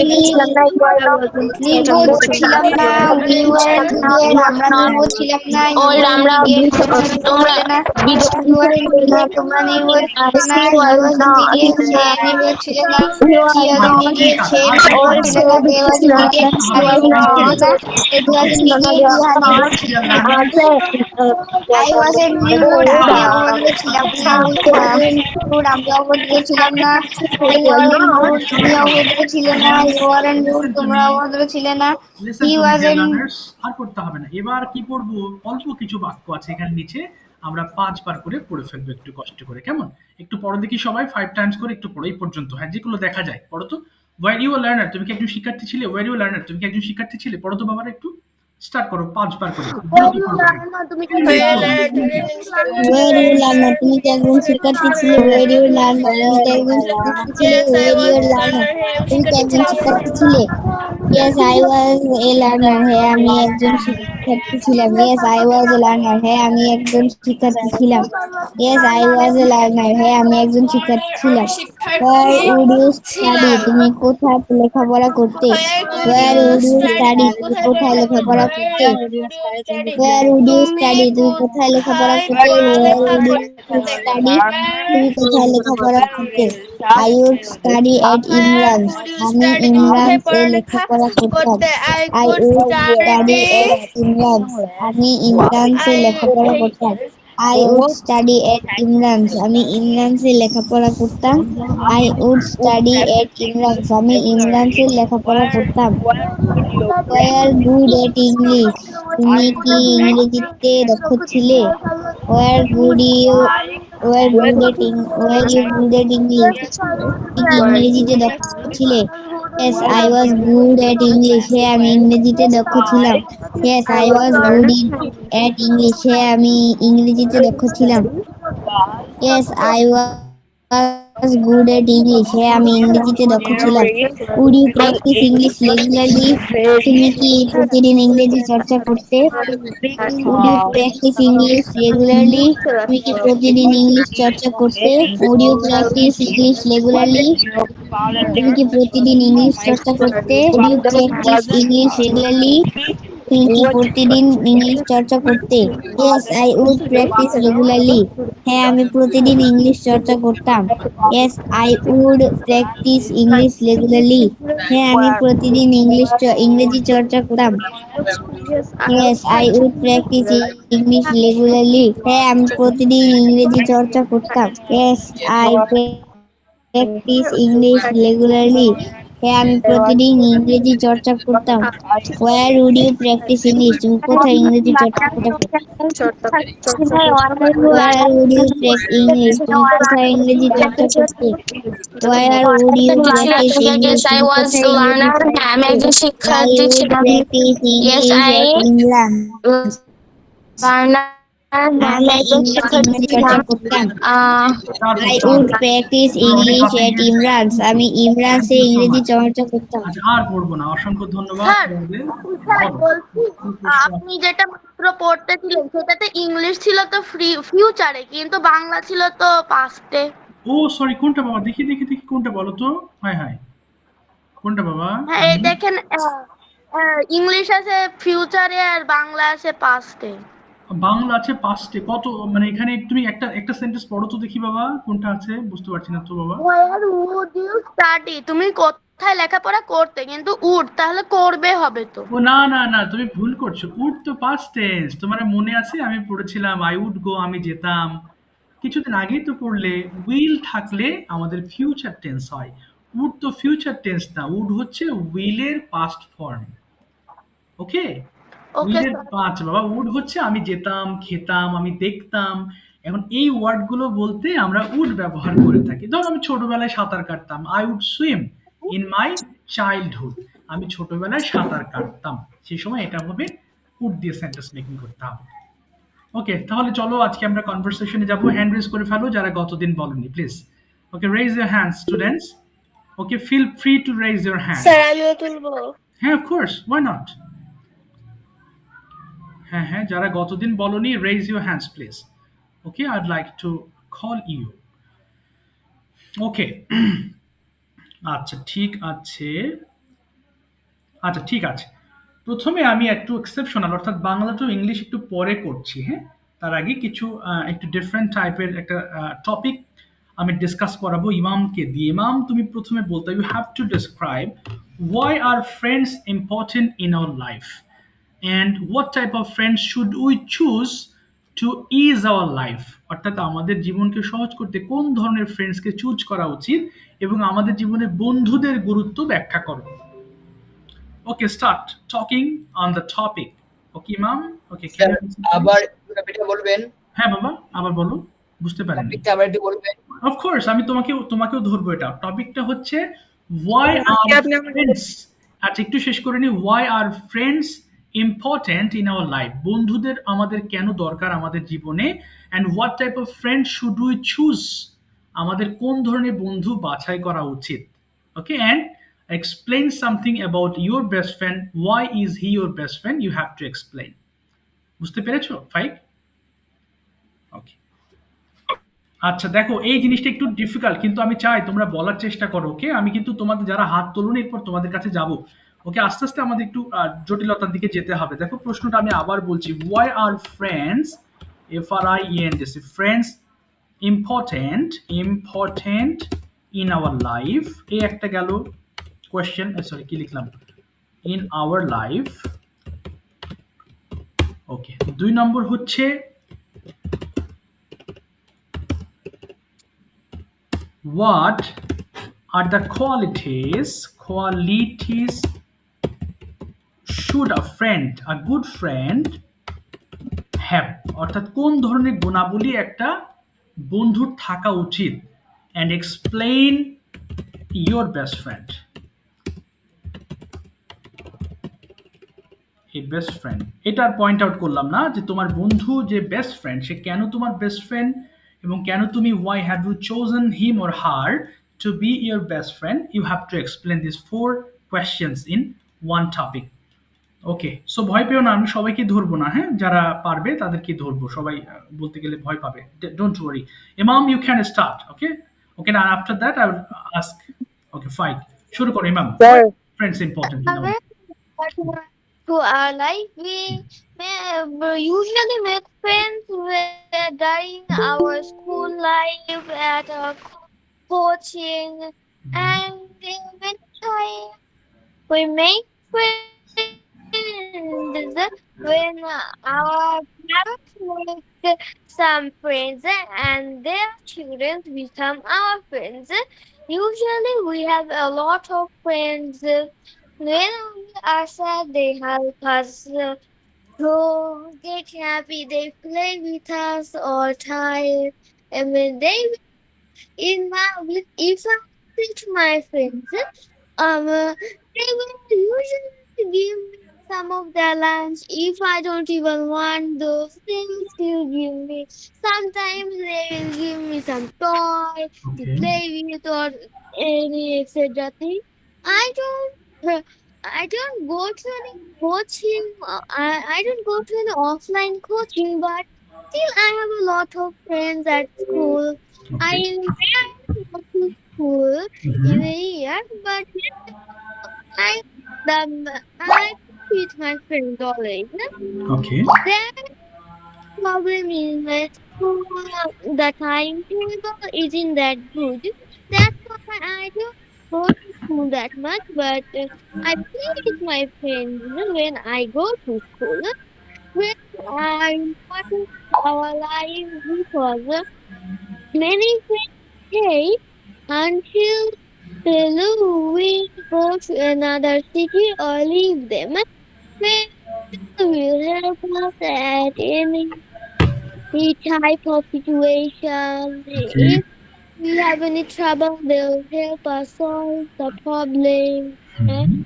[SPEAKER 4] নির্বোধ ছিলাম না উই ওয়ারেন্ট ইডিয়েট আমরা নির্বোধ ছিলাম না ইউ ওয়ারেন্ট ইডিয়েট তোমরা ইউ ওয়ারেন্ট ইডিয়েট তোমরা নির্বোধ ছিলে না হি ওয়াজন্ট ইডিয়েট সে নির্বোধ ছিল না শি ওয়াজন্ট ইডিয়েট সে নির্বোধ ছিল না দে ওয়াজন্ট ইডিয়েট তারা নির্বোধ ছিল না ইট ওয়াজন্ট ইডিয়েট ইহা নির্বোধ ছিল না I wasn't rude. আমি অভদ্র ছিলাম না উই wasn't rude. আমি অভদ্র ছিলাম না I wasn't rude. তুমি অভদ্র ছিলে না you weren't rude.
[SPEAKER 2] Listen to
[SPEAKER 4] তোমরা
[SPEAKER 2] মি,
[SPEAKER 4] অভদ্র ছিলে না
[SPEAKER 2] listen
[SPEAKER 4] he
[SPEAKER 2] to me dear
[SPEAKER 4] wasn't
[SPEAKER 2] learners. আর পড়তে হবে না, এবার কি পড়বো, অল্প কিছু বাক্য আছে এখানে নিচে, আমরা 5 বার করে পড়ে ফেলবো একটু কষ্ট করে, কেমন? একটু পড়ো দেখি সবাই, 5 টাইমস করে একটু পড়ো এই পর্যন্ত, হ্যাঁ যেগুলো দেখা যায় পড়ো তো। ওয়্যার ইউ লার্নার, তুমি কি একজন শিক্ষার্থী ছিলে? ওয়্যার ইউ লার্নার, তুমি কি একজন শিক্ষার্থী ছিলে? পড়ো তো বাবার একটু, স্টার্ট করো 5 বার করে, দ্রুত পড়বে।
[SPEAKER 5] তুমি কি
[SPEAKER 4] where you learner তুমি কি একজন শিক্ষার্থী ছিলে where you learner তুমি কি একজন শিক্ষার্থী ছিলে where you learner তুমি কি একজন শিক্ষার্থী ছিলে yes I was a learner হ্যাঁ আমি একজন শিক্ষার্থী ছিলাম yes I was a learner হ্যাঁ আমি একজন শিক্ষার্থী ছিলাম yes I was a learner হ্যাঁ আমি একজন শিক্ষার্থী ছিলাম where would you study তুমি কোথায় লেখাপড়া করতে where would you study তুমি কোথায় লেখাপড়া করতে where would you study তুমি কোথায় লেখাপড়া করতে where would you study তুমি কোথায় লেখাপড়া করতে I would study at Imran's আমি ইমরানস এ লেখাপড়া করতাম I would study at Imran's আমি ইমরানস এ লেখাপড়া করতাম I would study at Imran's আমি ইমরানস এ লেখাপড়া করতাম I would study at Imran's আমি ইমরানস এ লেখাপড়া করতাম were good at English তুমি কি ইংরেজিতে দক্ষ ছিলে were good you were good at were you good at English তুমি কি ইংরেজিতে দক্ষ ছিলে yes I was good at English হ্যাঁ আমি ইংরেজিতে দক্ষ ছিলাম yes I was good at English হ্যাঁ আমি ইংরেজিতে দক্ষ ছিলাম yes I was good at English হ্যাঁ আমি ইংরেজিতে দক্ষ ছিলাম would you practice English regularly তুমি কি প্রতিদিন ইংরেজি চর্চা করতে would you practice English regularly তুমি কি প্রতিদিন ইংলিশ চর্চা করতে would you practice English regularly তুমি কি প্রতিদিন ইংলিশ চর্চা করতে would you practice English regularly তুমি কি প্রতিদিন ইংলিশ চর্চা করতে yes I would practice regularly হ্যাঁ আমি প্রতিদিন ইংলিশ চর্চা করতাম yes I would practice English regularly হ্যাঁ আমি প্রতিদিন ইংরেজি চর্চা করতাম yes I would practice English regularly হ্যাঁ আমি প্রতিদিন ইংরেজি চর্চা করতাম yes I practice English regularly হ্যাঁ আমি প্রতিদিন ইংরেজি চর্চা করতাম where would you practice English তুমি কোথায় ইংরেজি চর্চা করতে where would you practice English তুমি কোথায় ইংরেজি চর্চা করতে where would you practice English
[SPEAKER 7] yes I
[SPEAKER 4] তুমি
[SPEAKER 7] was
[SPEAKER 4] কোথায়
[SPEAKER 7] learner হ্যাঁ আমি একজন
[SPEAKER 4] where
[SPEAKER 7] শিক্ষার্থী
[SPEAKER 4] you
[SPEAKER 7] ছিলাম
[SPEAKER 4] practice
[SPEAKER 7] yes
[SPEAKER 4] English
[SPEAKER 7] I
[SPEAKER 4] at England
[SPEAKER 7] learner
[SPEAKER 4] আমি ইংরেজি চর্চা করতাম।
[SPEAKER 2] চার
[SPEAKER 4] I
[SPEAKER 2] বছর
[SPEAKER 4] would practice
[SPEAKER 2] তোমরা অনেক
[SPEAKER 4] English
[SPEAKER 2] হাঁপিয়ে
[SPEAKER 4] at
[SPEAKER 2] গিয়েছো।
[SPEAKER 4] Imran's. আমি
[SPEAKER 2] থ্যাংক
[SPEAKER 4] ইমরানসে
[SPEAKER 2] ইউ সো
[SPEAKER 4] ইংরেজি
[SPEAKER 2] মাচ।
[SPEAKER 4] চর্চা করতাম।
[SPEAKER 2] আচ্ছা আর পড়বো না, অসংখ্য ধন্যবাদ
[SPEAKER 5] স্যার
[SPEAKER 2] তোমাদের।
[SPEAKER 5] স্যার
[SPEAKER 2] বলো
[SPEAKER 5] বলছি
[SPEAKER 2] কি প্রশ্ন?
[SPEAKER 5] আপনি যেটা মাত্র পড়তেছিলেন সেটাতে ইংলিশ ছিল তো ফিউচারে, কিন্তু বাংলা ছিল তো পাস্টে।
[SPEAKER 2] ও সরি, কোনটা বাবা? দেখি দেখি দেখি কোনটা বলো তো। হায় হায়, কোনটা বাবা?
[SPEAKER 5] হ্যাঁ এই দেখেন, ইংলিশ আছে ফিউচারে আর বাংলা আছে পাস্টে।
[SPEAKER 2] বাংলা আছে পাঁচটে। কত মানে এখানে তুমি একটা একটা সেন্টেন্স পড়ো তো দেখি বাবা, কোনটা আছে বুঝতে পারছি না তো বাবা।
[SPEAKER 5] হোয়ার উড ইউ স্টাডি, তুমি কোথায় লেখাপড়া করতে, কিন্তু উড তাহলে করবে হবে তো।
[SPEAKER 2] ও না না না, তুমি ভুল করছো। উড তো পাস্ট টেন্স। তোমার মনে আছে আমি পড়েছিলাম আই উড গো, আমি যেতাম। কিছুদিন আগেই তো পড়লে। উইল থাকলে আমাদের ফিউচার টেন্স হয়। উড তো ফিউচার টেন্স না, উড হচ্ছে উইলের পাস্ট ফর্ম। ওকে,
[SPEAKER 5] ওকে
[SPEAKER 2] উইলের
[SPEAKER 5] স্যার।
[SPEAKER 2] পাঁচ বাবা। উড হচ্ছে আমি যেতাম, খেতাম, আমি দেখতাম। এখন এই ওয়ার্ডগুলো বলতে আমরা উড ব্যবহার করে থাকি। ধরো আমি ছোটবেলায় সাঁতার কাটতাম, I would swim in my childhood. আমি ছোটবেলায় সাঁতার কাটতাম, সেই সময় এটা হবে উড দিয়ে সেন্টেন্স মেকিং করতে হবে। ওকে, তাহলে চলো আজকে আমরা কনভারসেশনে যাব। হ্যান্ড রেজ করে ফেলো যারা গতদিন বলনি, please. Okay, raise your hand students. Okay, feel free to raise your hand.
[SPEAKER 3] Sir আমিও তুলবো।
[SPEAKER 2] হ্যাঁ, অফ কোর্স, ওয়াই নট। হ্যাঁ হ্যাঁ, যারা গতদিন বলনি, raise your hands please. Okay, I'd like to call you. Okay, আচ্ছা ঠিক আছে। আচ্ছা ঠিক আছে, প্রথমে আমি একটু এক্সেপশনাল, অর্থাৎ বাংলা টু ইংলিশ একটু পরে করছি। হ্যাঁ, তার আগে কিছু একটু ডিফারেন্ট টাইপের একটা টপিক আমি ডিসকাস করাবো ইমামকে দিয়ে। ইমাম, তুমি প্রথমে বলতে, you have to describe why are friends important in our life and what type of friends should we choose to is our life. অর্থাৎ আমাদের জীবনকে সহজ করতে কোন ধরনের ফ্রেন্ডসকে চুজ করা উচিত, এবং আমাদের জীবনে বন্ধুদের গুরুত্ব ব্যাখ্যা করো। Okay, start talking on the topic. Okay, ma'am. Okay, can
[SPEAKER 6] sir
[SPEAKER 2] you listen to me?
[SPEAKER 6] আবার টপিকটা বলবেন?
[SPEAKER 2] হ্যাঁ বাবা, আবার বলো, বুঝতে পারিনি।
[SPEAKER 6] টপিকটা আবার একটু বলবেন?
[SPEAKER 2] অফ কোর্স, আমি তোমাকেও ধরবো। এটা টপিকটা হচ্ছে why
[SPEAKER 1] আজকে
[SPEAKER 2] are
[SPEAKER 1] আপনি আমাকে
[SPEAKER 2] friends। আচ্ছা একটু শেষ করে নি। why are friends important in our life? বন্ধুদের আমাদের কেন দরকার আমাদের জীবনে, and what type of friends should we choose? আমাদের কোন ধরনের বন্ধু বাছাই করা উচিত। ওকে, and explain something about your best friend. why is he your best friend? You have to explain. বুঝতে পেরেছো? ফাইভ। ওকে, আচ্ছা দেখো, এই জিনিসটা একটু ডিফিকাল্ট, কিন্তু আমি চাই তোমরা বলার চেষ্টা করো। ওকে, আমি কিন্তু তোমাদের যারা হাত তোলুন এরপর তোমাদের কাছে যাব। ওকে, আস্তে আস্তে আমাদের একটু জটিলতার দিকে যেতে হবে। দেখো প্রশ্নটা আমি আবার বলছি, why are friends, FRIENDS, friends important in our life. এই একটা গেল কোয়েশ্চেন, সরি কি লিখলাম, ইন আওয়ার লাইফ। ওকে, 2 নম্বর হচ্ছে what are the qualities should a good friend have? অর্থাৎ কোন ধরনের গুণাবলী একটা বন্ধুর থাকা উচিত, and explain your best friend. এই বেস্ট ফ্রেন্ড, এটার পয়েন্ট আউট করলাম না যে তোমার বন্ধু যে বেস্ট ফ্রেন্ড সে কেন তোমার বেস্ট ফ্রেন্ড, এবং কেন তুমি, why have you chosen him or her to be your best friend? You have to explain these 4 questions in one topic. Okay, so ভয় পেও না, আমি সবাইকে ধরবো না। হ্যাঁ, যারা পারবে তাদেরকে ধরবো। সবাই বলতে গেলে ভয় পাবে। Don't worry. ইমাম, ইউ ক্যান স্টার্ট। ওকে ওকে, না after that I will ask. Okay fine, শুরু করো ইমাম।
[SPEAKER 1] Sir
[SPEAKER 2] friends important.
[SPEAKER 3] To our life, we usually make friends during our school life, at our coaching, and when we make friends when our parents make some friends and their children become our friends. Usually we have a lot of friends. When we are sad, they help us to get happy. They play with us all time. And when they if I teach my friends, they will usually give me some of their lunch. If I don't even want those, they will still give me. Sometimes they will give me some toy to
[SPEAKER 2] Okay.
[SPEAKER 3] play with or any etc. thing. I don't. I don't go to any coaching. I don't go to any offline coaching, but still I have a lot of friends at school. I
[SPEAKER 2] Okay.
[SPEAKER 3] rarely go to school in
[SPEAKER 2] Mm-hmm.
[SPEAKER 3] a year, but I I with my friends always.
[SPEAKER 2] Okay.
[SPEAKER 3] Their problem is that school, the timetable isn't that good. That's why I don't go to school that much, but I play with my friends when I go to school. Friends are important to our lives because many friends stay until we go to another city or leave them. Friends will help us at any type of situation.
[SPEAKER 2] Okay.
[SPEAKER 3] If we have any trouble, they'll help us solve the problem. Eh,
[SPEAKER 2] Mm-hmm.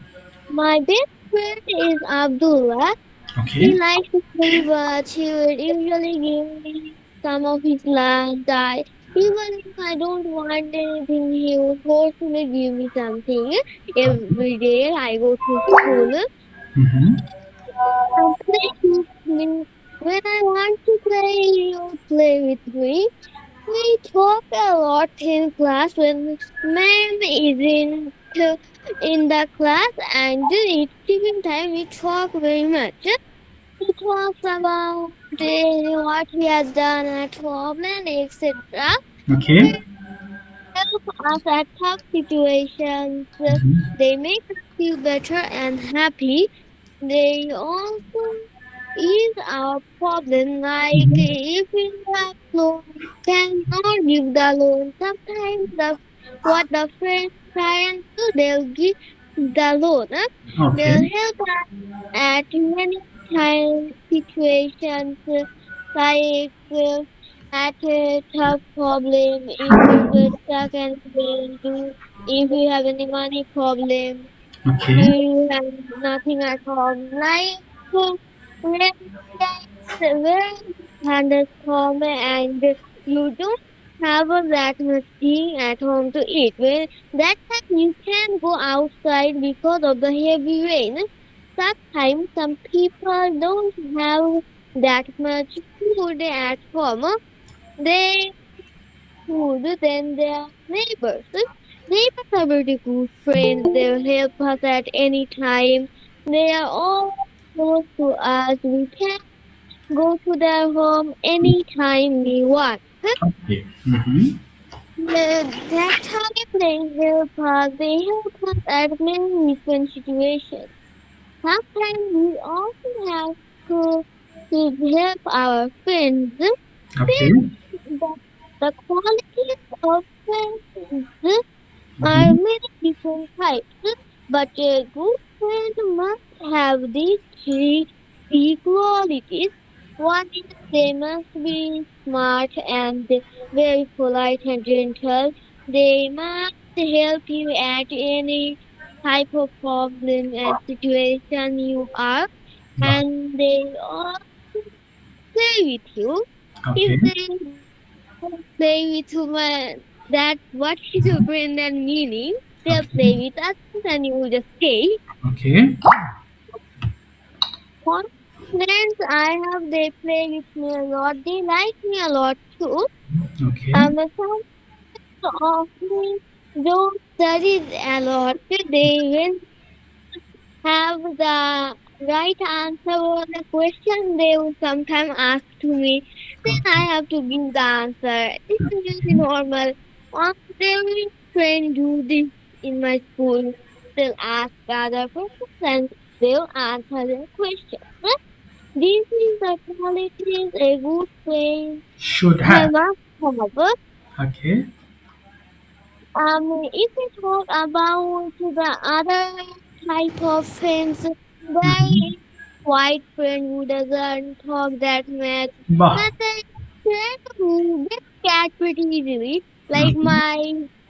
[SPEAKER 3] My best friend is Abdullah.
[SPEAKER 2] Okay.
[SPEAKER 3] He likes to play, but he would usually give me some of his lunch. Even if I don't want anything, he would forcefully give me something. Every day I go to school
[SPEAKER 2] Mm-hmm.
[SPEAKER 3] and play with me. When I want to play, he would play with me. We talk a lot in class when ma'am isn't in the class, and it's tiffin time. We talk very much. He talks about what he has done at home and etc.
[SPEAKER 2] Okay.
[SPEAKER 3] They help us at tough situations.
[SPEAKER 2] Mm-hmm.
[SPEAKER 3] They make us feel better and happy. They also ease our problem, like
[SPEAKER 2] Mm-hmm.
[SPEAKER 3] if we have loan, cannot give the loan. Sometimes what the friends parents do, they'll give the loan.
[SPEAKER 2] Okay.
[SPEAKER 3] They'll help us at many time situations, like at a tough problem, if we get stuck and we do, if we have any money problem,
[SPEAKER 2] Okay.
[SPEAKER 3] you have nothing at home. Like when where thunderstorm and you don't have that much thing at home to eat. When that time you can go outside because of the heavy rain. Sometimes some people don't have that much food at home. They food than their neighbors. Neighbors are very good friends. They'll help us at any time. They are all close to us. We can go to their home anytime we want.
[SPEAKER 2] Okay. Mm-hmm.
[SPEAKER 3] That time they help us. They help us at many different situations. Sometimes we also have to help our friends.
[SPEAKER 2] Okay.
[SPEAKER 3] The, the qualities of friends are
[SPEAKER 2] Mm-hmm.
[SPEAKER 3] many different types, but a good friend must have these three key qualities. One is they must be smart and very polite and gentle. They must help you at any type of problem and situation you are,
[SPEAKER 2] Okay.
[SPEAKER 3] and they all play with you.
[SPEAKER 2] Okay.
[SPEAKER 3] If they don't play with you, that what is your brain and meaning? They'll play
[SPEAKER 2] Okay.
[SPEAKER 3] with us and you will just stay.
[SPEAKER 2] Okay.
[SPEAKER 3] One friends I have, they play with me a lot. They like me a lot too.
[SPEAKER 2] Okay.
[SPEAKER 3] Some of me don't study a lot. They will have the right answer for the question they will sometimes ask to me. Then I
[SPEAKER 2] Okay.
[SPEAKER 3] have to give the answer. This is really normal. Every friend do this in my school. They'll ask other persons and they'll answer their question. This is the qualities a good friend
[SPEAKER 2] Should have.
[SPEAKER 3] must have.
[SPEAKER 2] Okay.
[SPEAKER 3] If we talk about the other type of friends, there
[SPEAKER 2] Mm-hmm.
[SPEAKER 3] is white friend who doesn't talk that much,
[SPEAKER 2] Bah.
[SPEAKER 3] but the friend who gets scared pretty easily. Like
[SPEAKER 2] Mm-hmm.
[SPEAKER 3] I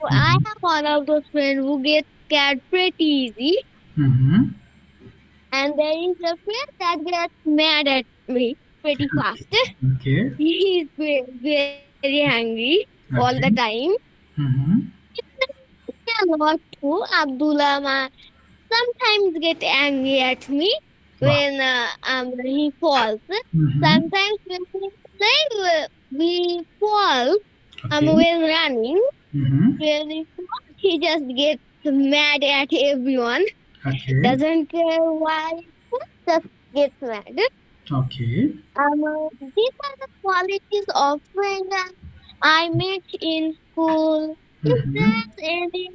[SPEAKER 2] Mm-hmm.
[SPEAKER 3] have one of those friends who gets scared pretty easy.
[SPEAKER 2] Mm-hmm.
[SPEAKER 3] and there is a friend that gets mad at me pretty fast.
[SPEAKER 2] Okay.
[SPEAKER 3] He is very angry all the
[SPEAKER 2] Okay.
[SPEAKER 3] time.
[SPEAKER 2] Mm-hmm.
[SPEAKER 3] A lot too. Abdullah sometimes get angry at me
[SPEAKER 2] Wow.
[SPEAKER 3] when he falls.
[SPEAKER 2] Mm-hmm.
[SPEAKER 3] Sometimes when we fall
[SPEAKER 2] Okay.
[SPEAKER 3] when running,
[SPEAKER 2] Mm-hmm.
[SPEAKER 3] when we fall, he just gets mad at everyone.
[SPEAKER 2] Okay.
[SPEAKER 3] Doesn't care why, just gets mad.
[SPEAKER 2] Okay.
[SPEAKER 3] These are the qualities of friends I met in school. If
[SPEAKER 2] Mm-hmm.
[SPEAKER 3] there's any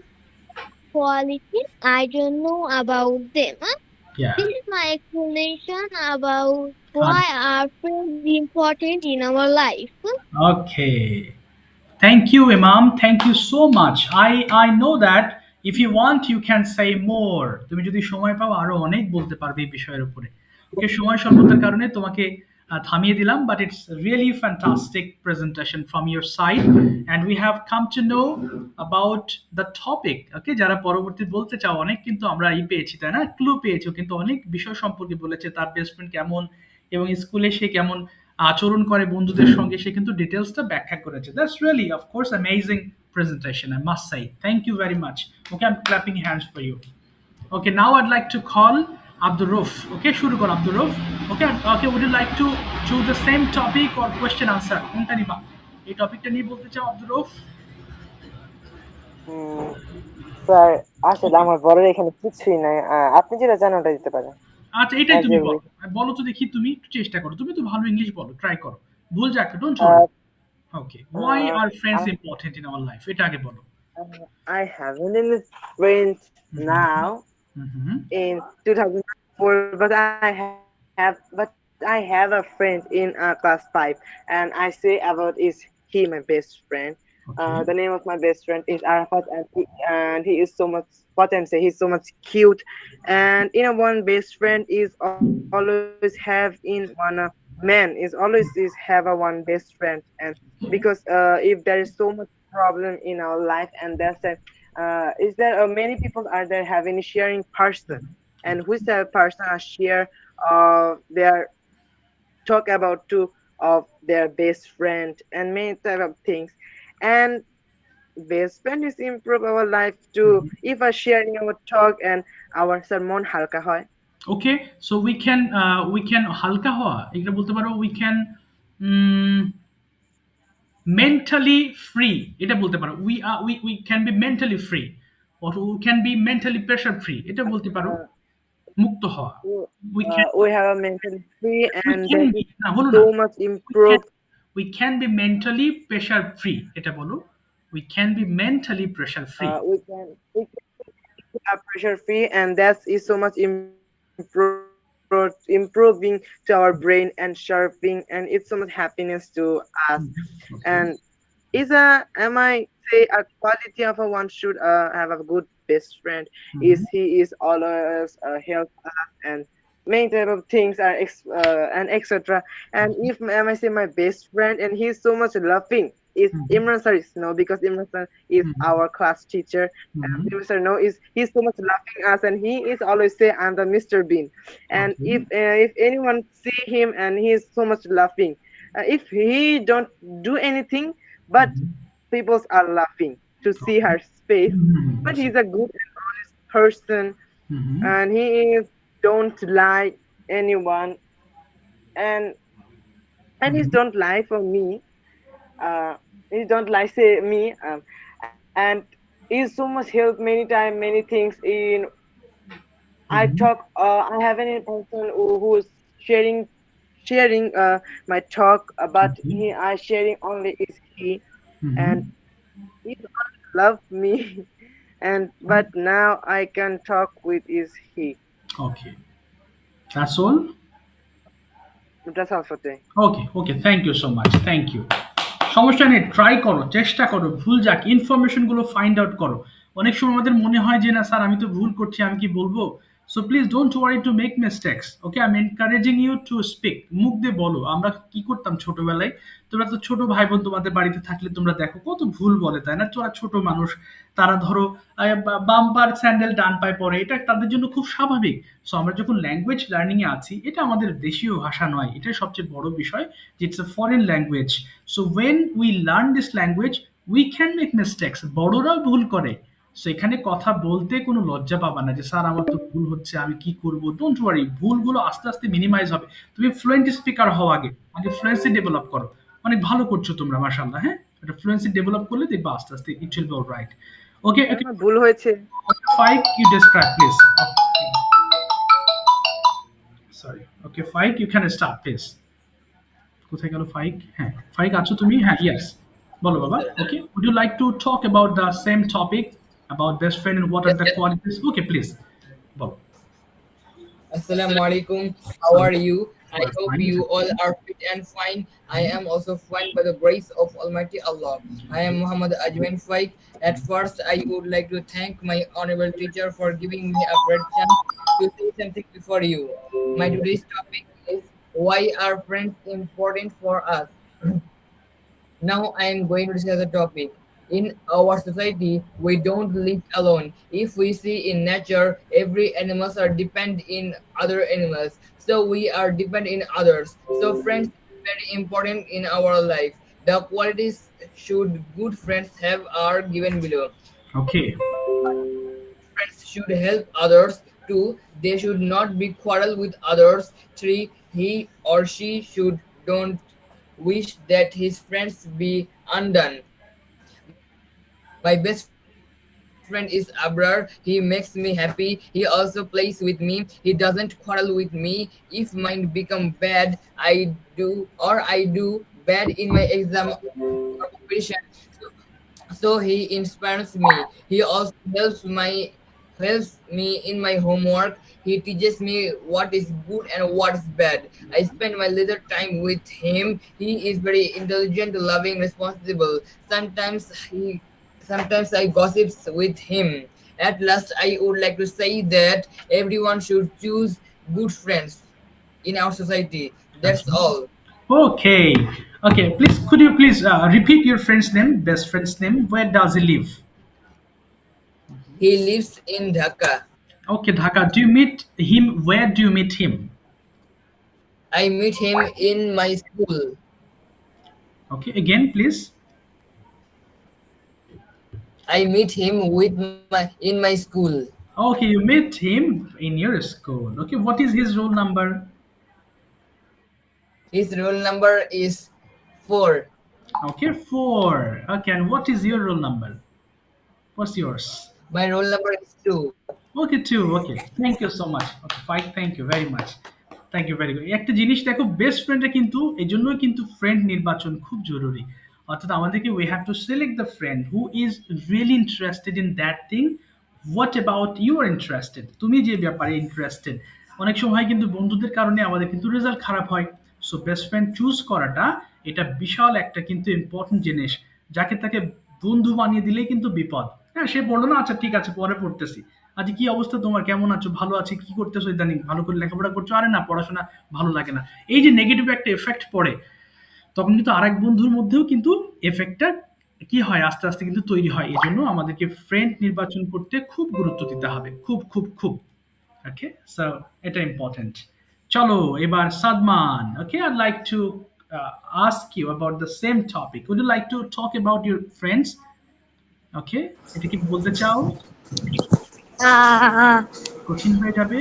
[SPEAKER 3] quality I don't know about them, this
[SPEAKER 2] Yeah.
[SPEAKER 3] is my explanation about
[SPEAKER 2] Uh,
[SPEAKER 3] why our friends important in our life.
[SPEAKER 2] okay. Thank you, Imam. Thank you so much. I know that if you want, you can say more. তুমি যদি সময় পাও আরো অনেক বলতে পারবে এই বিষয়ের উপরে। ওকে, সময় স্বল্পতার কারণে তোমাকে থামিয়ে দিলাম, but it's really fantastic presentation from your side, and we have come to know about the topic. Okay, যারা পরবর্তী বলতে চাও অনেক কিন্তু আমরা পেয়েছি, তাই না? ক্লু পেয়েছো, কিন্তু অনেক বিষয় সম্পর্কে বলেছে, তার বেস্ট ফ্রেন্ড কেমন এবং স্কুলে সে কেমন আচরণ করে বন্ধুদের সঙ্গে, সে কিন্তু ডিটেলসটা ব্যাখ্যা করেছে। That's really of course amazing presentation, I must say. Thank you very much. Okay, I'm clapping hands for you. Okay, now I'd like to call Abdul Rauf. Okay, shuru kar Abdul Rauf. Okay, okay, would you like to choose the same topic or question answer? কোনটা নিবা? এই টপিকটা নিয়ে বলতে চাও Abdur Rauf?
[SPEAKER 1] Sir আসলে আমার বড়ের এখানে কিছুই নাই, আপনি যেটা জানেন ওটা দিতে পারেন।
[SPEAKER 2] আচ্ছা, এটাই তুমি বলো। বলো তো দেখি, তুমি একটু চেষ্টা করো, তুমি তো ভালো ইংলিশ বলো, ট্রাই করো। ভুল যাক, don't worry. Okay, why are friends important in our life? এটা আগে বলো।
[SPEAKER 1] I haven't any friends now
[SPEAKER 2] hmm.
[SPEAKER 1] in 2004, but I have a friend in class 5, and I say about is he my best friend.
[SPEAKER 2] Okay.
[SPEAKER 1] The name of my best friend is Arafat, and he is so much, what I'm saying, he's so much cute, and one best friend is always have in one man is always is have a one best friend, and because if there is so much problem in our life, and that's that, is there many people are there having sharing person, and which person are share their talk about to of their best friend and many type of things, and best friend is improve our life too if a sharing our talk and our sermon halka hoy.
[SPEAKER 2] Okay, so we can হালকা হওয়া, এটা বলতে পারো we can mentally free, এটা বলতে পারো we can be mentally free, or we can be mentally pressure free, এটা বলতে পারো
[SPEAKER 1] uh,
[SPEAKER 2] মুক্ত হওয়া। We can
[SPEAKER 1] we have a mentally free,
[SPEAKER 2] we
[SPEAKER 1] and
[SPEAKER 2] can
[SPEAKER 1] that
[SPEAKER 2] be,
[SPEAKER 1] is
[SPEAKER 2] না হলো
[SPEAKER 1] so
[SPEAKER 2] না,
[SPEAKER 1] much
[SPEAKER 2] we can
[SPEAKER 1] improved.
[SPEAKER 2] Be mentally pressure free, এটা বলো। We can be mentally pressure free.
[SPEAKER 1] We are pressure free, and that is so much improving to our brain and sharpening, and it's so much happiness to us.
[SPEAKER 2] Okay.
[SPEAKER 1] And is a am I say a quality of a one should have a good best friend is he is always help us, and many type of things are and etc. And if am I say my best friend and he's so much laughing is Imran sir is no, because Imran sir is our class teacher, and Imran sir no is he's so much laughing us, and he is always say I'm the Mr. Bean. And
[SPEAKER 2] okay.
[SPEAKER 1] if anyone see him and he is so much laughing, if he don't do anything, but people are laughing to see her face, but he's a good and honest person, and he is don't lie anyone, and he don't lie for me, he don't lie say me, and he's so much help many time many things in I talk, I have any person who is sharing my talk, but he I sharing only is he, and he love me, and but now I can talk with is he.
[SPEAKER 2] Okay, that's all.
[SPEAKER 1] That's all for today.
[SPEAKER 2] Okay, okay, thank you so much, thank you. সমস্যা নেই, try করো, চেষ্টা করো, ভুল যাক, information গুলো find out করো। অনেক সময় আমাদের মনে হয় যে না স্যার আমি তো ভুল করছি, আমি কি বলবো, so please don't worry to make mistakes. Okay, I am encouraging you to speak. মুখ দিয়ে বলো। আমরা কি করতাম ছোটবেলায়, তোমরা তো ছোট ভাই বোন তোমাদের বাড়িতে থাকলে তোমরা দেখো কত ভুল বলে, তাই না? তোরা ছোট মানুষ, তারা ধরো বাম্পার স্যান্ডেল ডান পায়ে পরে, এটা তাদের জন্য খুব স্বাভাবিক। সো আমরা যখন ল্যাঙ্গুয়েজ লার্নিং এ আছি, এটা আমাদের দেশীয় ভাষা নয়, এটাই সবচেয়ে বড় বিষয় যে it's a foreign language. So when we learn this language we can make mistakes, বড়রাও ভুল করে। সো এখানে কথা বলতে কোনো লজ্জা পাবা না যে স্যার আমার তো ভুল হচ্ছে, আমি কি করব। ডোন্ট ওয়ারি, ভুলগুলো আস্তে আস্তে মিনিমাইজ হবে। তুমি ফ্লুয়েন্ট স্পিকার হও, আগে আগে ফ্লুয়েন্সি ডেভেলপ করো। অনেক ভালো করছো তোমরা, মাশাআল্লাহ। হ্যাঁ, এটা ফ্লুয়েন্সি ডেভেলপ করলে দেখবা আস্তে আস্তে it will be alright. Okay
[SPEAKER 1] sir
[SPEAKER 2] okay,
[SPEAKER 1] আমার ভুল হয়েছে।
[SPEAKER 2] ফাইক ইউ ডেসক্রাইব প্লিজ। সরি, ওকে ফাইক ইউ ক্যান স্টার্ট প্লিজ। কোথায় গেল ফাইক? হ্যাঁ, ফাইক আছো তুমি? হ্যাঁ, ইয়েস, বলো বাবা। Okay, would you like to talk about the same topic about best friend and what are the qualities? Okay, please, বলো।
[SPEAKER 6] Assalamu alaikum. How are you? I
[SPEAKER 2] We're
[SPEAKER 6] hope
[SPEAKER 2] fine.
[SPEAKER 6] you all are fit and fine. I am also fine by the grace of Almighty Allah. I am Muhammad Ajman Faik. At first, I would like to thank my honorable teacher for giving me a great chance to say something before you. My today's topic is why are friends important for us? Now I am going to discuss the topic. In our society, we don't live alone. If we see in nature, every animals are depend in other animals. So we are depend in others. So friends are very important in our life. The qualities should good friends have are given below.
[SPEAKER 2] Okay,
[SPEAKER 6] Friends should help others. 2. They should not be quarrel with others. 3. He or she should don't wish that his friends be undone. My best friend is Abrar. He makes me happy. He also plays with me. He doesn't quarrel with me. If mind become bad, I do bad in my exam or competition. So he inspires me. He also helps me in my homework. He teaches me what is good and what is bad. I spend my little time with him. He is very intelligent, loving, responsible. Sometimes I gossips with him. At last, I would like to say that everyone should choose good friends in our society.
[SPEAKER 2] that's
[SPEAKER 6] That's all.
[SPEAKER 2] okay. Okay, please, could you please repeat your friend's name, best friend's name? Where does he live?
[SPEAKER 6] He lives in Dhaka.
[SPEAKER 2] Okay, Dhaka. Do you meet him? Where do you meet him?
[SPEAKER 6] I meet him in my school.
[SPEAKER 2] Okay, again, please.
[SPEAKER 6] I meet him in my school.
[SPEAKER 2] Okay, you met him in your school. Okay, what is his roll number?
[SPEAKER 6] His roll number is 4.
[SPEAKER 2] Okay, 4. Okay, and what is your roll number? What's yours?
[SPEAKER 6] My roll number is 2.
[SPEAKER 2] Okay two, okay, thank you so much. Okay fine, thank you very much. Thank you very good. একটা জিনিস দেখো, best ফ্রেন্ডে কিন্তু এই জন্যই কিন্তু friend নির্বাচন খুব জরুরি। অর্থাৎ আমাদেরকে we have to select the friend who is really interested in that thing. What about you are interested, তুমি যে ব্যাপারে ইন্টারেস্টেড। অনেক সময় কিন্তু বন্ধুদের কারণে আমাদের কিন্তু রেজাল্ট খারাপ হয়। সো বেস্ট ফ্রেন্ড চুজ করাটা এটা বিশাল একটা কিন্তু ইম্পর্টেন্ট জিনিস। যাকে তাকে বন্ধু বানিয়ে দিলেই কিন্তু বিপদ। হ্যাঁ, সে বললো না আচ্ছা ঠিক আছে পরে পড়তেছি। আচ্ছা কি অবস্থা তোমার, কেমন আছো, ভালো আছি, কি করতেছো ইদানিং, ভালো করে লেখাপড়া করছো, আরে না পড়াশোনা ভালো লাগে না। এই যে নেগেটিভ একটা এফেক্ট পড়ে, তখন কিন্তু আরেক বন্ধুর মধ্যেও কিন্তু এফেক্টটা কি হয় আস্তে আস্তে কিন্তু তৈরি হয়। এই জন্য আমাদেরকে ফ্রেন্ড নির্বাচন করতে খুব গুরুত্ব দিতে হবে, খুব খুব খুব। ওকে, সো এটা ইম্পর্টেন্ট। চলো এবার Sadman. Okay, I like to ask you about the same topic. Would you like to talk about your friends? ওকে, এটা কি বলতে চাও?
[SPEAKER 4] Uh,
[SPEAKER 2] কঠিন হয়ে যাবে?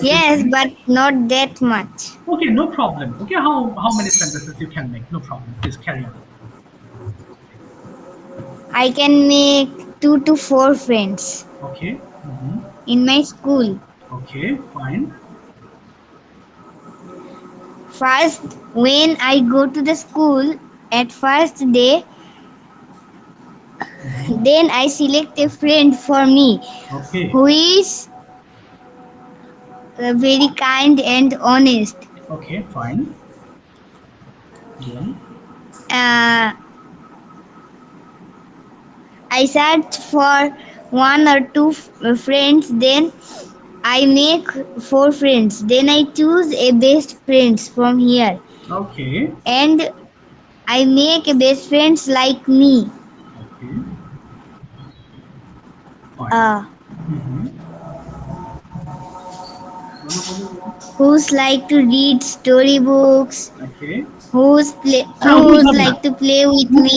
[SPEAKER 4] yes, but not that much.
[SPEAKER 2] Okay, no problem. Okay, how many sentences you can make? No problem. Please carry on.
[SPEAKER 4] I can make 2 to 4 friends
[SPEAKER 2] Okay. Mhm.
[SPEAKER 4] in my school.
[SPEAKER 2] Okay, fine.
[SPEAKER 4] First, when I go to the school at first day, then I select a friend for me
[SPEAKER 2] Okay.
[SPEAKER 4] who is very kind and honest.
[SPEAKER 2] Okay, fine. Then.
[SPEAKER 4] Uh, I search for 1 or 2 friends, then I make 4 friends. Then I choose a best friends from here.
[SPEAKER 2] Okay.
[SPEAKER 4] And I make a best friends like me.
[SPEAKER 2] Okay. Fine.
[SPEAKER 4] Uh,
[SPEAKER 2] Mm-hmm. বলো বলো বলো।
[SPEAKER 4] who's like to read storybooks.
[SPEAKER 2] Okay. না whose
[SPEAKER 4] Who's
[SPEAKER 2] হবে না।
[SPEAKER 4] like to play with me.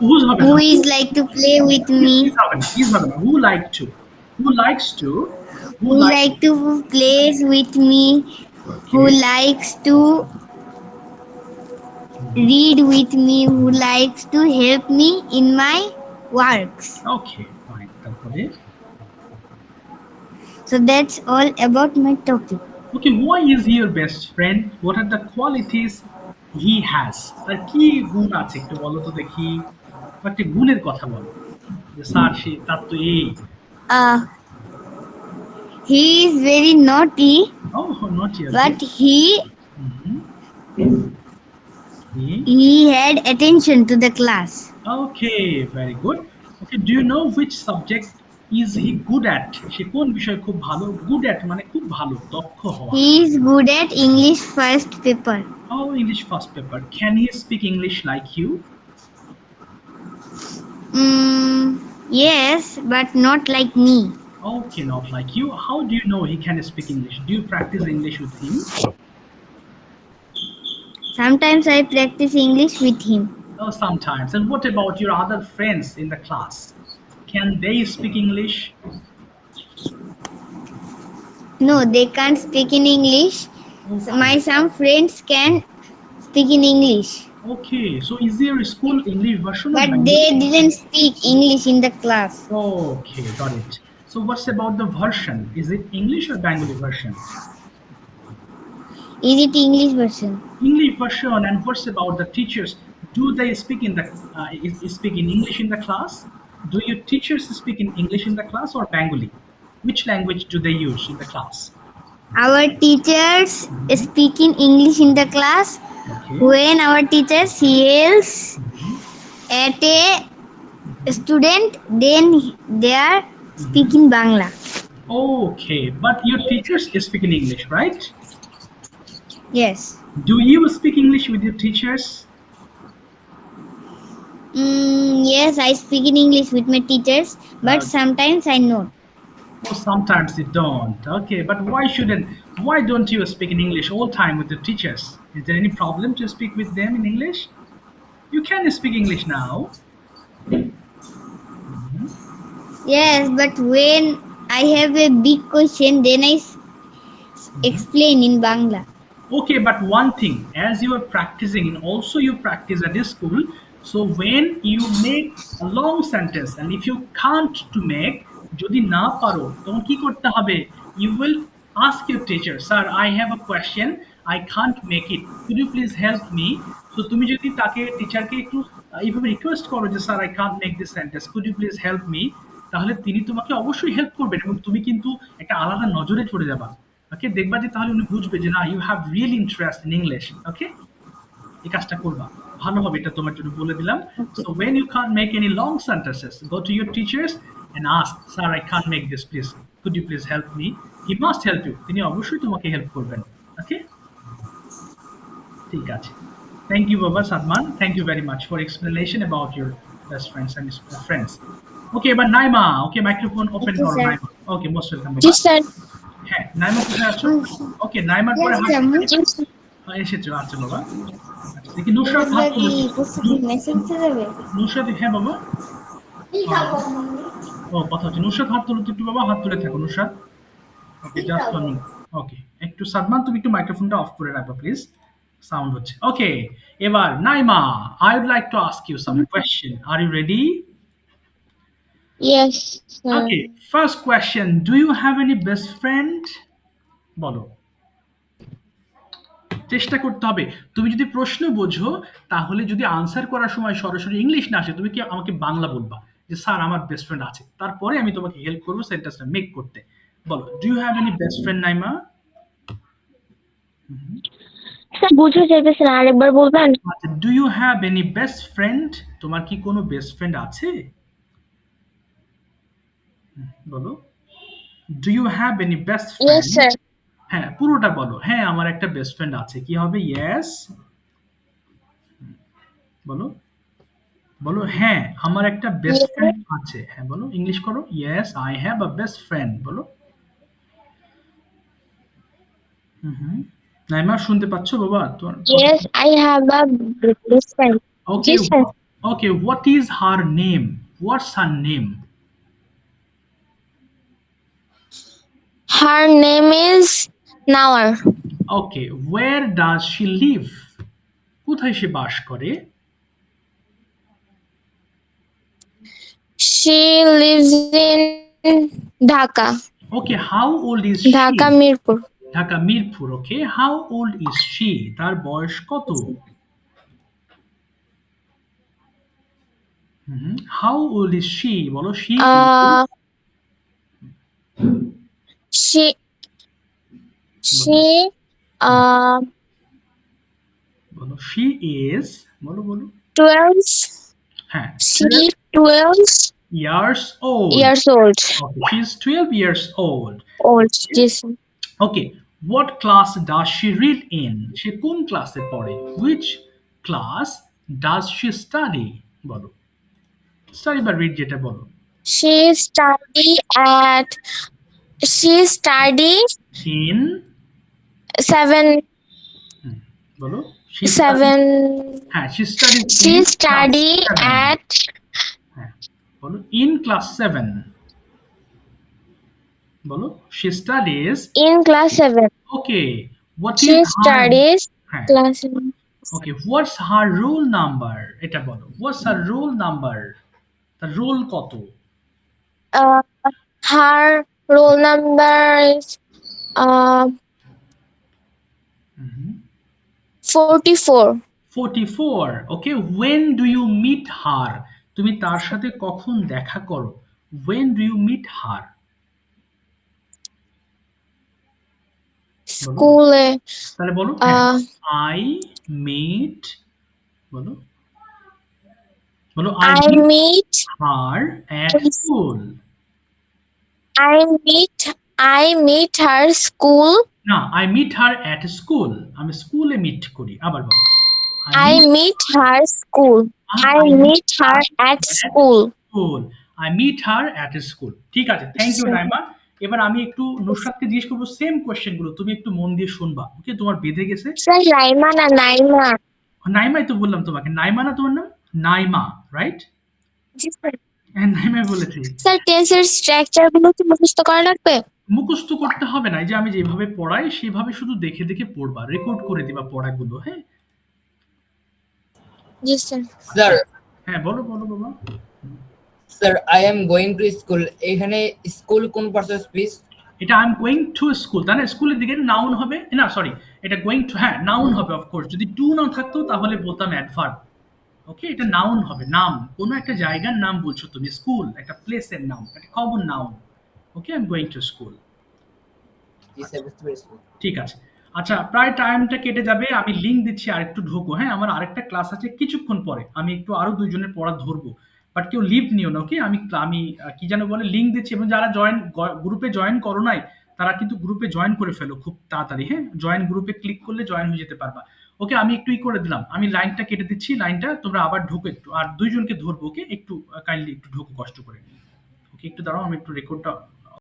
[SPEAKER 2] Whose হবে
[SPEAKER 4] Who
[SPEAKER 2] না।
[SPEAKER 4] is like to play with me.
[SPEAKER 2] Is হবে না। Is হবে না। Who like to? Who likes to? Who
[SPEAKER 4] Who
[SPEAKER 2] like?
[SPEAKER 4] like to play with me. Who
[SPEAKER 2] Okay.
[SPEAKER 4] likes to read with me. Who likes to help me in my works.
[SPEAKER 2] Okay. Fine. তারপরে
[SPEAKER 4] So that's all about my topic.
[SPEAKER 2] okay, why is he your best friend? What are the qualities he has? তার কি গুণ আছে একটু বলো তো দেখি। কয়েকটি গুণের কথা বলো। যে স্যার সে তার তো এই।
[SPEAKER 4] Uh, he is very naughty,
[SPEAKER 2] Oh, not yet.
[SPEAKER 4] but
[SPEAKER 2] Mhm. He
[SPEAKER 4] he had attention to the class.
[SPEAKER 2] okay, very good. Okay, do you know which subject is he good at? সে কোন বিষয়ে খুব ভালো? Good at মানে খুব ভালো, দক্ষ হওয়া।
[SPEAKER 4] He is good at English first paper.
[SPEAKER 2] Oh, English first paper. Can he speak English like you?
[SPEAKER 4] Yes, but not like me.
[SPEAKER 2] Okay, not like you. How do you know he can speak English? Do you practice English with him?
[SPEAKER 4] Sometimes I practice English with him.
[SPEAKER 2] Oh, sometimes. And what about your other friends in the class? Can they speak English?
[SPEAKER 4] No, they can't speak in English. Some friends can speak in English,
[SPEAKER 2] Okay, so is there a school English version of
[SPEAKER 4] but
[SPEAKER 2] Bengali?
[SPEAKER 4] they didn't speak English in the class.
[SPEAKER 2] Okay, got it. So what's about the version? Is it English or Bengali version?
[SPEAKER 4] Is it English version?
[SPEAKER 2] English version. And what's about the teachers? Do they speak in the speak in English in the class? Do your teachers speak in English in the class or Bengali? Which language do they use in the class?
[SPEAKER 4] Our teachers speak in English in the class.
[SPEAKER 2] Okay.
[SPEAKER 4] When our teachers yells at a student, then they are speaking Bangla.
[SPEAKER 2] Okay, but your teachers speak in English, right?
[SPEAKER 4] Yes.
[SPEAKER 2] Do you speak English with your teachers?
[SPEAKER 4] Yes, I speak in English with my teachers, but sometimes I know.
[SPEAKER 2] Oh, sometimes you don't. Okay, but why don't you speak in English all time with the teachers? Is there any problem to speak with them in English? You can speak English now.
[SPEAKER 4] Yes, but when I have a big question, then I explain in Bangla.
[SPEAKER 2] Okay, but one thing, as you are practicing, and also you practice at this school, so when you make a long sentence, and if you can't to make, যদি না পারো তখন কি করতে হবে? You will ask your teacher, sir, I have a question, I can't make it, could you please help me? So তুমি যদি তাকে টিচারকে একটু এইভাবে রিকোয়েস্ট করো যে sir I can't make this sentence, could you please help me, তাহলে তিনি তোমাকে অবশ্যই হেল্প করবেন এবং তুমি কিন্তু একটা আলাদা নজরে চলে যাবা। ওকে, দেখবা যে তাহলে উনি বুঝবে যে না, you have really interest in English. Okay, এই কাজটা করবা, ভালো হবে, এটা তোমার জন্য বলে দিলাম। So when you can't make any long sentences, go to your teachers and ask, sir, I can't make this, please could you please help me? He must help you, তিনি অবশ্যই তোমাকে হেল্প করবেন। ওকে, ঠিক আছে। Thank you, Baba Sadman. Thank you very much for explanation about your best friends and friends. Okay, but Naima, okay, microphone open
[SPEAKER 4] Okay,
[SPEAKER 2] করো
[SPEAKER 4] sir.
[SPEAKER 2] Naima. Okay, most welcome.
[SPEAKER 7] জি sir.
[SPEAKER 2] হ্যাঁ, নাইমা কোথায় আছো? ওকে, নাইমার পরে
[SPEAKER 4] Yes, Jammu.
[SPEAKER 2] এসেছো, আচ্ছা বাবা। আচ্ছা, দেখি নুসরাত হাত তুলো।
[SPEAKER 4] মেসেজ যাবে।
[SPEAKER 2] নুসরাত, হ্যাঁ বাবা। ও, কথা হচ্ছে। নুসরাত হাত তুলো তো একটু বাবা, হাত তুলে থাকো নুসরাত। ওকে, জাস্ট 1 মিনিট। ওকে, একটু সাদমান তুমি একটু মাইক্রোফোনটা অফ করে রাখবা প্লিজ, সাউন্ড হচ্ছে। ওকে, এবার Naima, I would like to ask you some question, are you ready?
[SPEAKER 7] Yes sir.
[SPEAKER 2] Okay, first question, do you have any best friend? বলো। চেষ্টা করতে হবে। তুমি যদি প্রশ্ন বোঝো, তাহলে যদি আনসার করার সময় সরাসরি ইংলিশ না আসে, তুমি কি আমাকে বাংলা বলবা যে স্যার আমার বেস্ট ফ্রেন্ড আছে, তারপরে আমি তোমাকে হেল্প করবো সেন্টেন্সটা মেক করতে। বলো, do you have any best friend Naima?
[SPEAKER 7] Sir বুঝতে চাইতেছেন, আরেকবার বলবেন?
[SPEAKER 2] আচ্ছা, do you have any best friend? তোমার কি কোনো বেস্ট ফ্রেন্ড আছে? বলো, do you have any best
[SPEAKER 7] Yes,
[SPEAKER 2] friend?
[SPEAKER 7] sir.
[SPEAKER 2] হ্যাঁ, পুরোটা বলো। হ্যাঁ, আমার একটা বেস্ট ফ্রেন্ড আছে। কি হবে? ইয়েস, বলো। বলো হ্যাঁ, আমার একটা বেস্ট
[SPEAKER 7] Yes,
[SPEAKER 2] ফ্রেন্ড আছে। হ্যাঁ, বলো। ইংলিশ করো। Yes, I have a best friend. বলো। হুম, হুম। নাইমা শুনতে পাচ্ছ বাবা? তোমার কথা।
[SPEAKER 7] yes, I have a best friend.
[SPEAKER 2] Okay,
[SPEAKER 7] Yes, sir.
[SPEAKER 2] Okay, what is her name? What's her name?
[SPEAKER 7] Her name is Nawar.
[SPEAKER 2] Okay, where does she live? কোথায় সে বাস করে?
[SPEAKER 7] She lives in Dhaka,
[SPEAKER 2] okay, how old is she?
[SPEAKER 7] Dhaka Mirpur.
[SPEAKER 2] Dhaka Mirpur. Okay, how old is she? তার বয়স কত? How old is she? বলো। She is,
[SPEAKER 7] Uh, she she
[SPEAKER 2] বলো। She is, বলো বলো।
[SPEAKER 7] 12
[SPEAKER 2] হ্যাঁ,
[SPEAKER 7] she 12
[SPEAKER 2] years old.
[SPEAKER 7] years old.
[SPEAKER 2] Okay, she is 12 years old.
[SPEAKER 7] Old. Yes, sir.
[SPEAKER 2] Okay, what class does she read in? সে কোন ক্লাসে পড়ে? Which class does she study? বলো। Study বা রিড যেটা বলো।
[SPEAKER 7] She study at she study
[SPEAKER 2] ইন,
[SPEAKER 7] 7
[SPEAKER 2] বলো। শি স্টাডি,
[SPEAKER 7] 7
[SPEAKER 2] হ্যাঁ, she study
[SPEAKER 7] she
[SPEAKER 2] in class
[SPEAKER 7] study
[SPEAKER 2] 7।
[SPEAKER 7] at
[SPEAKER 2] হ্যাঁ, বলো। In class 7। বলো। She studies,
[SPEAKER 7] in class 7.
[SPEAKER 2] Okay, what
[SPEAKER 7] She
[SPEAKER 2] is হার,
[SPEAKER 7] studies
[SPEAKER 2] হ্যাঁ,
[SPEAKER 7] class 7.
[SPEAKER 2] ওকে, হোয়াটস হার রোল নাম্বার? এটা বলো। হোয়াটস হার রোল নাম্বার? তার রোল কত?
[SPEAKER 7] Uh, her roll number is 44.
[SPEAKER 2] 44। Okay, when do you meet her? তুমি তার সাথে কখন দেখা করো? when do you meet her? বলো।
[SPEAKER 7] School.
[SPEAKER 2] তাহলে বলো। হ্যাঁ,
[SPEAKER 7] Uh,
[SPEAKER 2] আই মিট, বলো। বলো।
[SPEAKER 7] I meet
[SPEAKER 2] her at school.
[SPEAKER 7] I meet her school.
[SPEAKER 2] না, I meet her at school. আমি স্কুলে মিট করি। আবার বলো।
[SPEAKER 7] I meet her school. I meet her at school.
[SPEAKER 2] School. I meet her at school. ঠিক আছে, থ্যাংক ইউ নাইমা। এবার আমি একটু নুসরাতকে জিজ্ঞেস করবো সেম কোয়েশ্চেন গুলো, তুমি একটু মন দিয়ে শুনবা। ওকে, তোমার বেঁধে গেছে।
[SPEAKER 7] Sir, Naima na Naima.
[SPEAKER 2] নাইমাই তো বললাম তোমাকে। নাইমা না তোমার নাম? নাইমা, রাইট?
[SPEAKER 7] Yes, sir.
[SPEAKER 2] হ্যাঁ, নাইমাই বলেছি।
[SPEAKER 7] Sir, টেন্সের স্ট্রাকচার গুলো কি মুখস্থ করা লাগবে?
[SPEAKER 2] মুখস্থ করতে হবে না, এই যে আমি যেভাবে পড়াই সেভাবে শুধু দেখে দেখে পড়বা, রেকর্ড করে দিবা পড়াগুলো। হ্যাঁ,
[SPEAKER 7] Yes, sir.
[SPEAKER 6] Sir,
[SPEAKER 2] হ্যাঁ, বলো বলো বাবা।
[SPEAKER 6] sir, I am going to school. এখানে স্কুল কোন পারপাস প্লিজ?
[SPEAKER 2] এটা I am going to school, তাহলে স্কুলের দিকে নাউন হবে না, সরি, এটা গোয়িং টু, হ্যাঁ নাউন হবে অফকোর্স। যদি টু না থাকতো তাহলে বলতাম অ্যাডভার্ব। ওকে, এটা নাউন হবে, নাম, কোনো একটা জায়গার নাম বলছো তুমি। স্কুল একটা প্লেসের নাম, একটা common noun. Okay, I am going to school.
[SPEAKER 6] G sir, বুঝতে পেরেছি।
[SPEAKER 2] ঠিক আছে। আচ্ছা, প্রায় টাইমটা কেটে যাবে, আমি লিঙ্ক দিচ্ছি আর একটু ঢোকো। হ্যাঁ, আমার আরেকটা ক্লাস আছে কিছুক্ষণ পরে, আমি একটু আরো দুইজনের পড়া ধরবো, বাট কেউ লিভ নিও না। ওকে, আমি আমি কি যেন বলে লিঙ্ক দিচ্ছি, এবং যারা গ্রুপে জয়েন করো নাই তারা কিন্তু গ্রুপে জয়েন করে ফেলো খুব তাড়াতাড়ি। হ্যাঁ, জয়েন গ্রুপে ক্লিক করলে জয়েন হয়ে যেতে পারবা। ওকে, আমি একটু করে দিলাম, আমি লাইনটা কেটে দিচ্ছি, লাইনটা তোমরা আবার ঢোকো একটু, আর দুইজনকে ধরবো। ওকে, একটু কাইন্ডলি একটু ঢোকো কষ্ট করে। ওকে, একটু দাঁড়াও, আমি একটু রেকর্ডটা